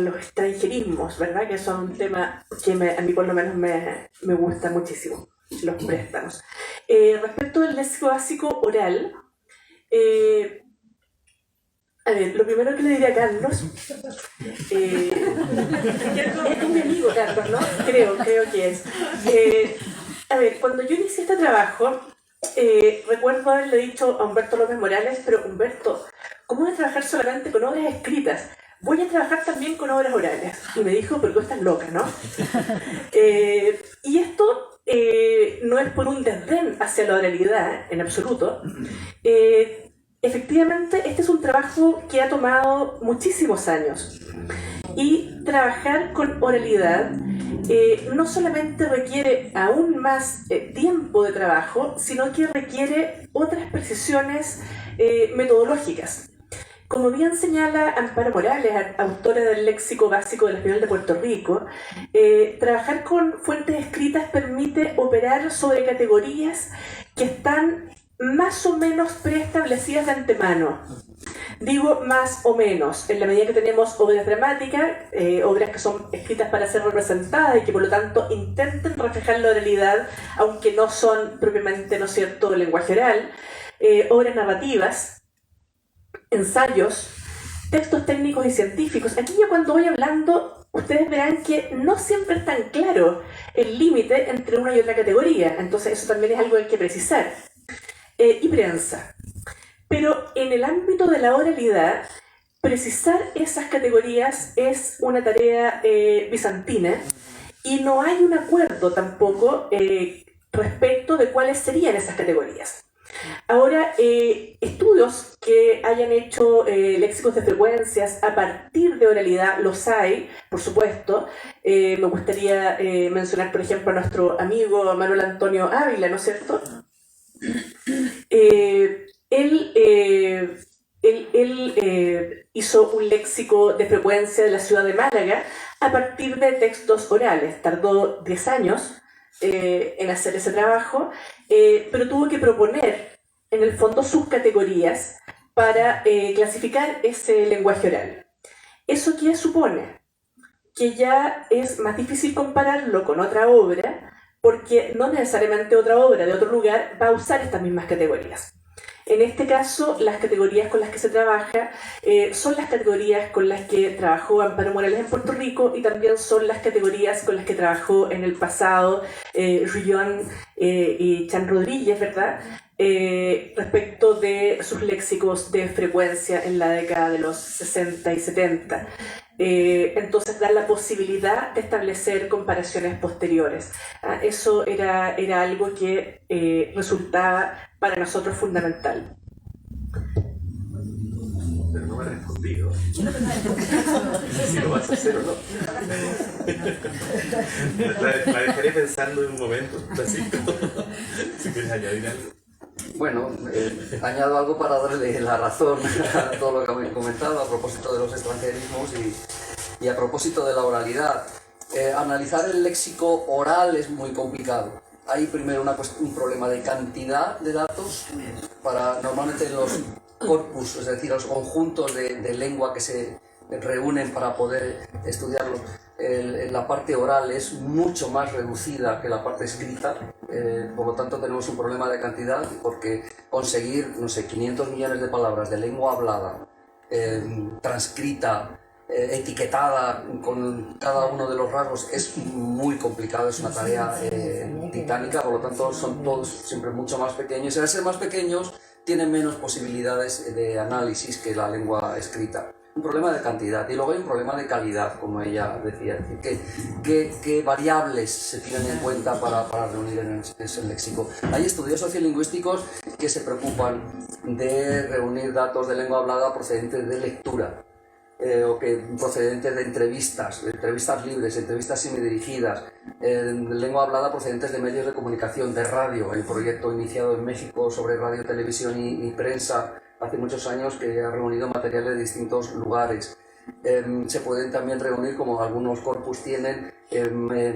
los extranjerismos, ¿verdad? Que son un tema que a mí por lo menos me gusta muchísimo, los préstamos. Respecto del léxico básico oral, a ver, lo primero que le diría a Carlos, es mi amigo Carlos, ¿no? Creo que es. A ver, cuando yo inicié este trabajo, recuerdo haberle dicho a Humberto López Morales, pero Humberto, ¿cómo voy a trabajar solamente con obras escritas? Voy a trabajar también con obras orales. Y me dijo, pero tú estás loca, ¿no? Y esto no es por un desdén hacia la oralidad, en absoluto. Efectivamente, este es un trabajo que ha tomado muchísimos años. Y trabajar con oralidad no solamente requiere aún más tiempo de trabajo, sino que requiere otras precisiones metodológicas. Como bien señala Amparo Morales, autora del Léxico Básico del Español de Puerto Rico, trabajar con fuentes escritas permite operar sobre categorías que están más o menos preestablecidas de antemano. Digo más o menos, en la medida que tenemos obras dramáticas, obras que son escritas para ser representadas y que por lo tanto intenten reflejar la oralidad, aunque no son propiamente, ¿no es cierto?, lenguaje oral, obras narrativas, ensayos, textos técnicos y científicos. Aquí yo cuando voy hablando, ustedes verán que no siempre es tan claro el límite entre una y otra categoría, entonces eso también es algo que hay que precisar. Y prensa. Pero en el ámbito de la oralidad, precisar esas categorías es una tarea bizantina y no hay un acuerdo tampoco respecto de cuáles serían esas categorías. Ahora, estudios que hayan hecho léxicos de frecuencias a partir de oralidad, los hay, por supuesto. Me gustaría mencionar, por ejemplo, a nuestro amigo Manuel Antonio Ávila, ¿no es cierto? Él hizo un léxico de frecuencia de la ciudad de Málaga a partir de textos orales. Tardó 10 años en hacer ese trabajo, pero tuvo que proponer en el fondo sus categorías para clasificar ese lenguaje oral. ¿Eso qué supone? Que ya es más difícil compararlo con otra obra, porque no necesariamente otra obra de otro lugar va a usar estas mismas categorías. En este caso, las categorías con las que se trabaja son las categorías con las que trabajó Amparo Morales en Puerto Rico y también son las categorías con las que trabajó en el pasado Rullón y Chan Rodríguez, ¿verdad? Respecto de sus léxicos de frecuencia en la década de los 60 y 70. Entonces da la posibilidad de establecer comparaciones posteriores. Eso era algo que resultaba para nosotros fundamental. Pero no me ha respondido. Si lo vas a hacer o no. La dejaré pensando en un momento, Francisco. Si quieres añadir algo. Bueno, añado algo para darle la razón a todo lo que habéis comentado a propósito de los extranjerismos y a propósito de la oralidad. Analizar el léxico oral es muy complicado. Hay primero un problema de cantidad de datos. Normalmente los corpus, es decir, los conjuntos de lengua que se reúnen para poder estudiarlos, la parte oral es mucho más reducida que la parte escrita, por lo tanto tenemos un problema de cantidad, porque conseguir, no sé, 500 millones de palabras de lengua hablada, transcrita, etiquetada con cada uno de los rasgos es muy complicado, es una tarea titánica, por lo tanto son todos siempre mucho más pequeños y al ser más pequeños tienen menos posibilidades de análisis que la lengua escrita. Un problema de cantidad y luego hay un problema de calidad, como ella decía, es decir, ¿qué variables se tienen en cuenta para reunir en ese léxico? Hay estudios sociolingüísticos que se preocupan de reunir datos de lengua hablada procedentes de lectura, o que procedentes de entrevistas libres, entrevistas semidirigidas, lengua hablada procedentes de medios de comunicación, de radio, el proyecto iniciado en México sobre radio, televisión y prensa hace muchos años, que ha reunido materiales de distintos lugares. Se pueden también reunir, como algunos corpus tienen,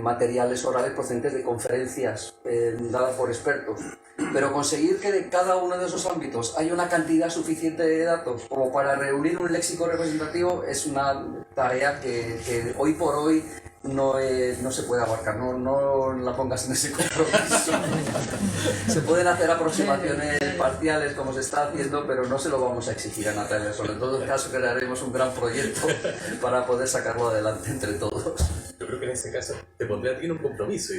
materiales orales procedentes de conferencias dadas por expertos. Pero conseguir que de cada uno de esos ámbitos haya una cantidad suficiente de datos como para reunir un léxico representativo es una tarea que hoy por hoy no se puede abarcar, no la pongas en ese compromiso. Se pueden hacer aproximaciones parciales como se está haciendo, pero no se lo vamos a exigir a Natalia. Sobre todo en caso crearemos un gran proyecto para poder sacarlo adelante entre todos. Yo creo que en ese caso te pondré a ti en un compromiso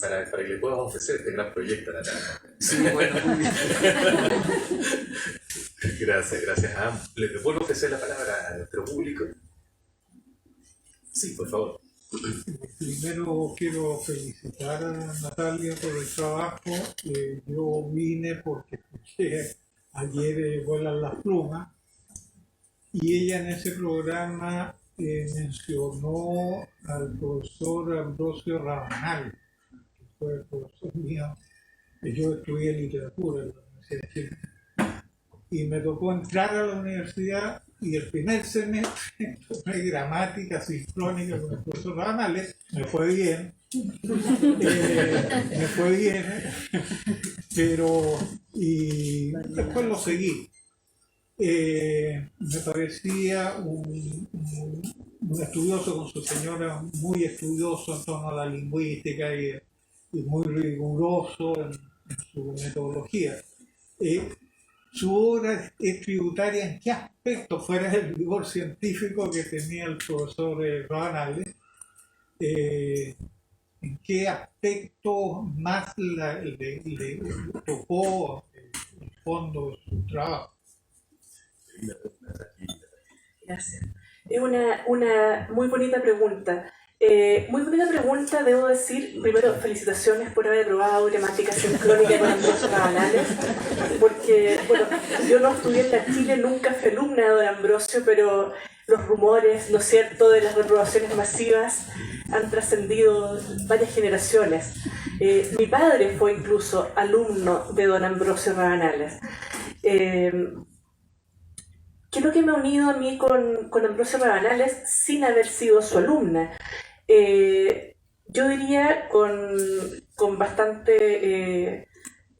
para que le puedas ofrecer este gran proyecto a Natalia. Sí, bueno, muy bien. Gracias. ¿Le vuelvo a ofrecer la palabra a nuestro público? Sí, por favor. Primero quiero felicitar a Natalia por el trabajo. Yo vine porque escuché ayer Vuelan las plumas y ella en ese programa mencionó al profesor Ambrosio Rabanal, que fue el profesor mío. Yo estudié literatura en la Universidad de Chile y me tocó entrar a la universidad y el primer semestre tomé gramática sincrónica con el profesor Rabanales. Me fue bien, pero y después lo seguí. Me parecía un estudioso con su señora, muy estudioso en torno a la lingüística y muy riguroso en su metodología. Su obra es tributaria en qué aspecto, fuera del rigor científico que tenía el profesor Rabanales, en qué aspecto más le tocó el fondo de su trabajo. Gracias. Es una muy bonita pregunta. Debo decir, primero, felicitaciones por haber aprobado gramática sincrónica con Ambrosio Rabanales, porque, bueno, yo no estudié en la Chile, nunca fui alumna de don Ambrosio, pero los rumores, ¿no es cierto?, de las reprobaciones masivas han trascendido varias generaciones. Mi padre fue incluso alumno de don Ambrosio Rabanales. ¿Qué es lo que me ha unido a mí con Ambrosio Rabanales sin haber sido su alumna? Yo diría con bastante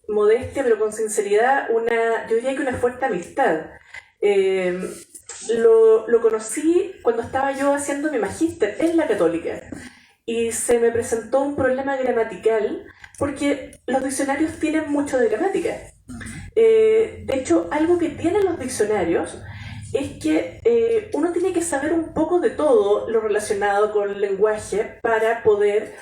modestia, pero con sinceridad, yo diría que una fuerte amistad. Lo conocí cuando estaba yo haciendo mi magíster en la Católica y se me presentó un problema gramatical porque los diccionarios tienen mucho de gramática. De hecho, algo que tienen los diccionarios es que uno tiene que saber un poco de todo lo relacionado con el lenguaje para poder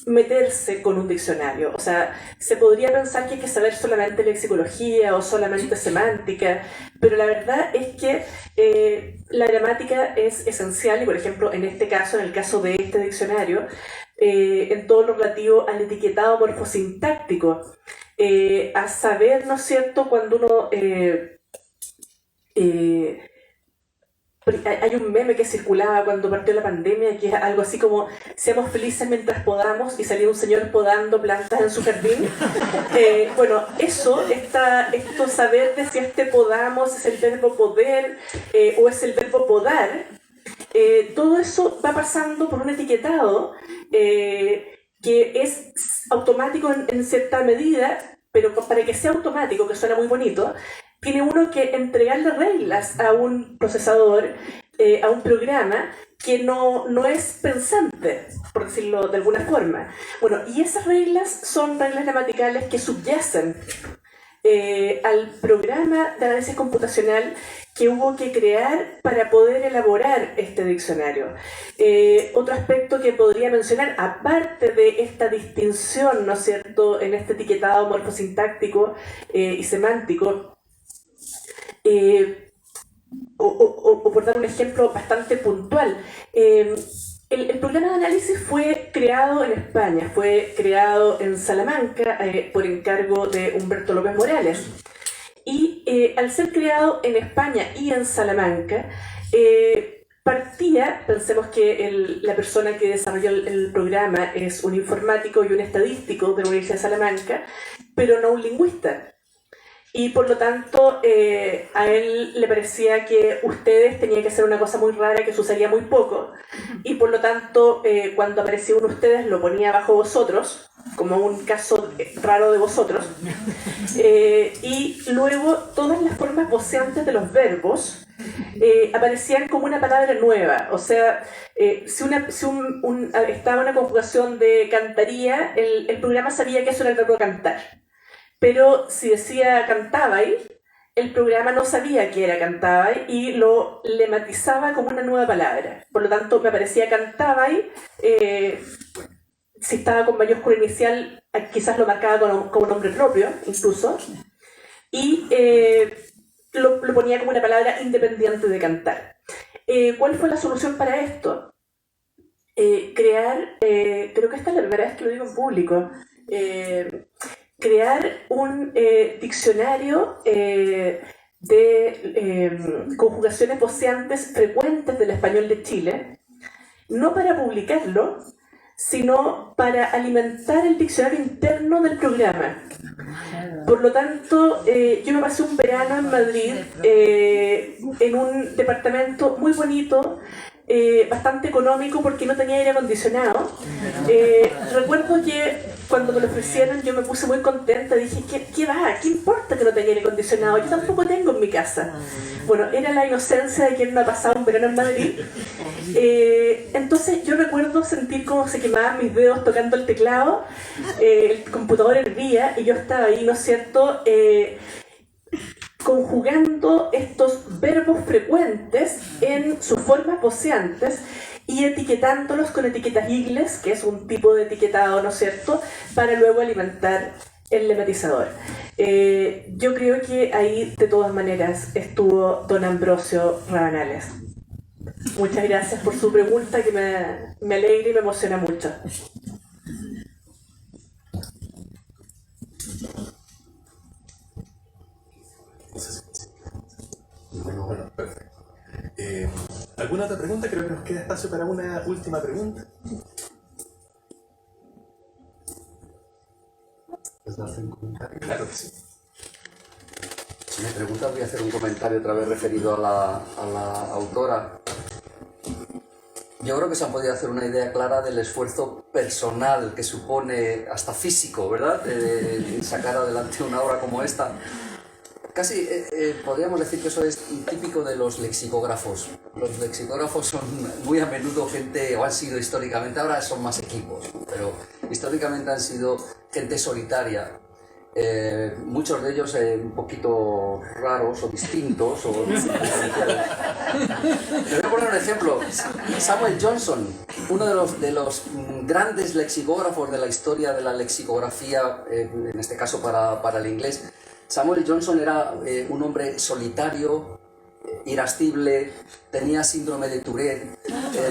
meterse con un diccionario. O sea, se podría pensar que hay que saber solamente lexicología o solamente semántica, pero la verdad es que la gramática es esencial y, por ejemplo, en este caso, en el caso de este diccionario, en todo lo relativo al etiquetado morfosintáctico, a saber, ¿no es cierto?, cuando uno... hay un meme que circulaba cuando partió la pandemia que es algo así como seamos felices mientras podamos, y salía un señor podando plantas en su jardín. Bueno, esto saber de si este podamos es el verbo poder o es el verbo podar, todo eso va pasando por un etiquetado que es automático en cierta medida, pero para que sea automático, que suena muy bonito, tiene uno que entregarle reglas a un procesador, a un programa que no es pensante, por decirlo de alguna forma. Bueno, y esas reglas son reglas gramaticales que subyacen al programa de análisis computacional que hubo que crear para poder elaborar este diccionario. Otro aspecto que podría mencionar, aparte de esta distinción, ¿no es cierto?, en este etiquetado morfosintáctico y semántico, o por dar un ejemplo bastante puntual, el programa de análisis fue creado en España, fue creado en Salamanca por encargo de Humberto López Morales. Y al ser creado en España y en Salamanca, partía, pensemos que la persona que desarrolló el programa es un informático y un estadístico de la Universidad de Salamanca, pero no un lingüista. Y por lo tanto, a él le parecía que ustedes tenían que hacer una cosa muy rara que se usaría muy poco, y por lo tanto, cuando aparecía uno de ustedes, lo ponía bajo vosotros, como un caso raro de vosotros, y luego todas las formas voceantes de los verbos aparecían como una palabra nueva. O sea, si estaba una conjugación de cantaría, el programa sabía que eso era el verbo cantar. Pero si decía cantabais, el programa no sabía que era cantabais y lo lematizaba como una nueva palabra. Por lo tanto, me aparecía cantabais, si estaba con mayúscula inicial, quizás lo marcaba como nombre propio, incluso, y lo ponía como una palabra independiente de cantar. ¿Cuál fue la solución para esto? Creo que esta es la primera vez que lo digo en público, crear un diccionario de conjugaciones voceantes frecuentes del español de Chile, no para publicarlo, sino para alimentar el diccionario interno del programa. Por lo tanto, yo me pasé un verano en Madrid, en un departamento muy bonito, bastante económico porque no tenía aire acondicionado. Recuerdo que cuando me lo ofrecieron yo me puse muy contenta, dije, ¿qué va? ¿Qué importa que no tenga aire acondicionado? Yo tampoco tengo en mi casa. Bueno, era la inocencia de quien no ha pasado un verano en Madrid. Entonces yo recuerdo sentir cómo se quemaban mis dedos tocando el teclado, el computador hervía y yo estaba ahí, ¿no es cierto?, conjugando estos verbos frecuentes en sus formas voceantes y etiquetándolos con etiquetas ingles, que es un tipo de etiquetado, ¿no es cierto?, para luego alimentar el lematizador. Yo creo que ahí, de todas maneras, estuvo don Ambrosio Rabanales. Muchas gracias por su pregunta, que me alegra y me emociona mucho. Bueno, perfecto. ¿Alguna otra pregunta? Creo que nos queda espacio para una última pregunta. ¿Puedes hacer un comentario? Claro que sí. Si me preguntas, voy a hacer un comentario otra vez referido a la autora. Yo creo que se han podido hacer una idea clara del esfuerzo personal que supone, hasta físico, ¿verdad?, de sacar adelante una obra como esta. Casi podríamos decir que eso es típico de los lexicógrafos. Los lexicógrafos son muy a menudo gente, o han sido históricamente, ahora son más equipos, pero históricamente han sido gente solitaria. Muchos de ellos un poquito raros o distintos. Te voy a poner un ejemplo. Samuel Johnson, uno de los grandes lexicógrafos de la historia de la lexicografía, en este caso para el inglés. Samuel Johnson era un hombre solitario, irascible, tenía síndrome de Tourette,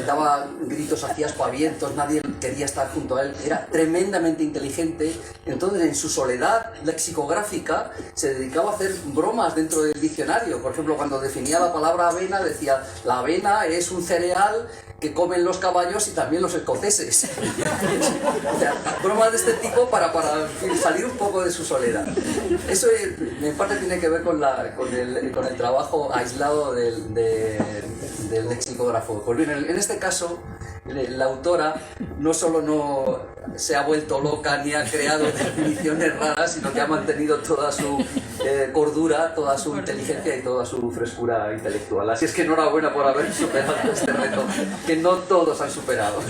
daba gritos, hacía aspavientos, nadie quería estar junto a él, era tremendamente inteligente. Entonces, en su soledad lexicográfica se dedicaba a hacer bromas dentro del diccionario. Por ejemplo, cuando definía la palabra avena, decía: la avena es un cereal que comen los caballos y también los escoceses. O sea, bromas de este tipo para salir un poco de su soledad. Eso en parte tiene que ver con el trabajo aislado del lexicógrafo. Pues bien, en este caso, la autora no solo no se ha vuelto loca ni ha creado definiciones raras, sino que ha mantenido toda su cordura, toda su inteligencia y toda su frescura intelectual. Así es que enhorabuena por haber superado este reto, que no todos han superado.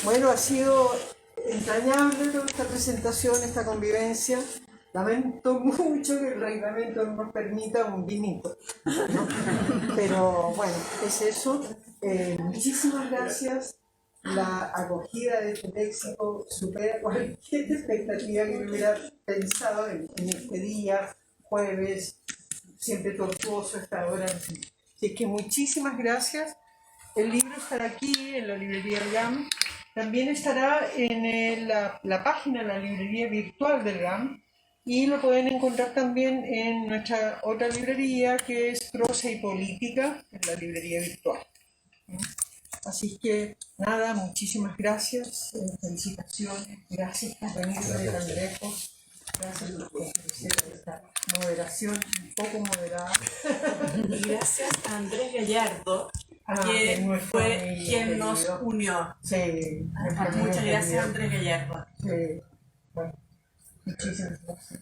Bueno, ha sido entrañable toda esta presentación, esta convivencia. Lamento mucho que el reglamento no nos permita un vinito, ¿no? Pero bueno, es eso. Muchísimas gracias. La acogida de este léxico supera cualquier expectativa que me hubiera pensado en este día, jueves, siempre tortuoso esta hora. Así es que muchísimas gracias. El libro estará aquí en la librería GAM. También estará en la página, la librería virtual del GAM, y lo pueden encontrar también en nuestra otra librería, que es Prosa y Política, en la librería virtual. Así que nada, muchísimas gracias, felicitaciones, gracias por venir de tan lejos, gracias por ofrecer esta moderación un poco moderada. Y gracias a Andrés Gallardo, que fue quien nos unió. Sí, Muchas gracias, Andrés Gallardo. Sí, bueno, muchísimas gracias.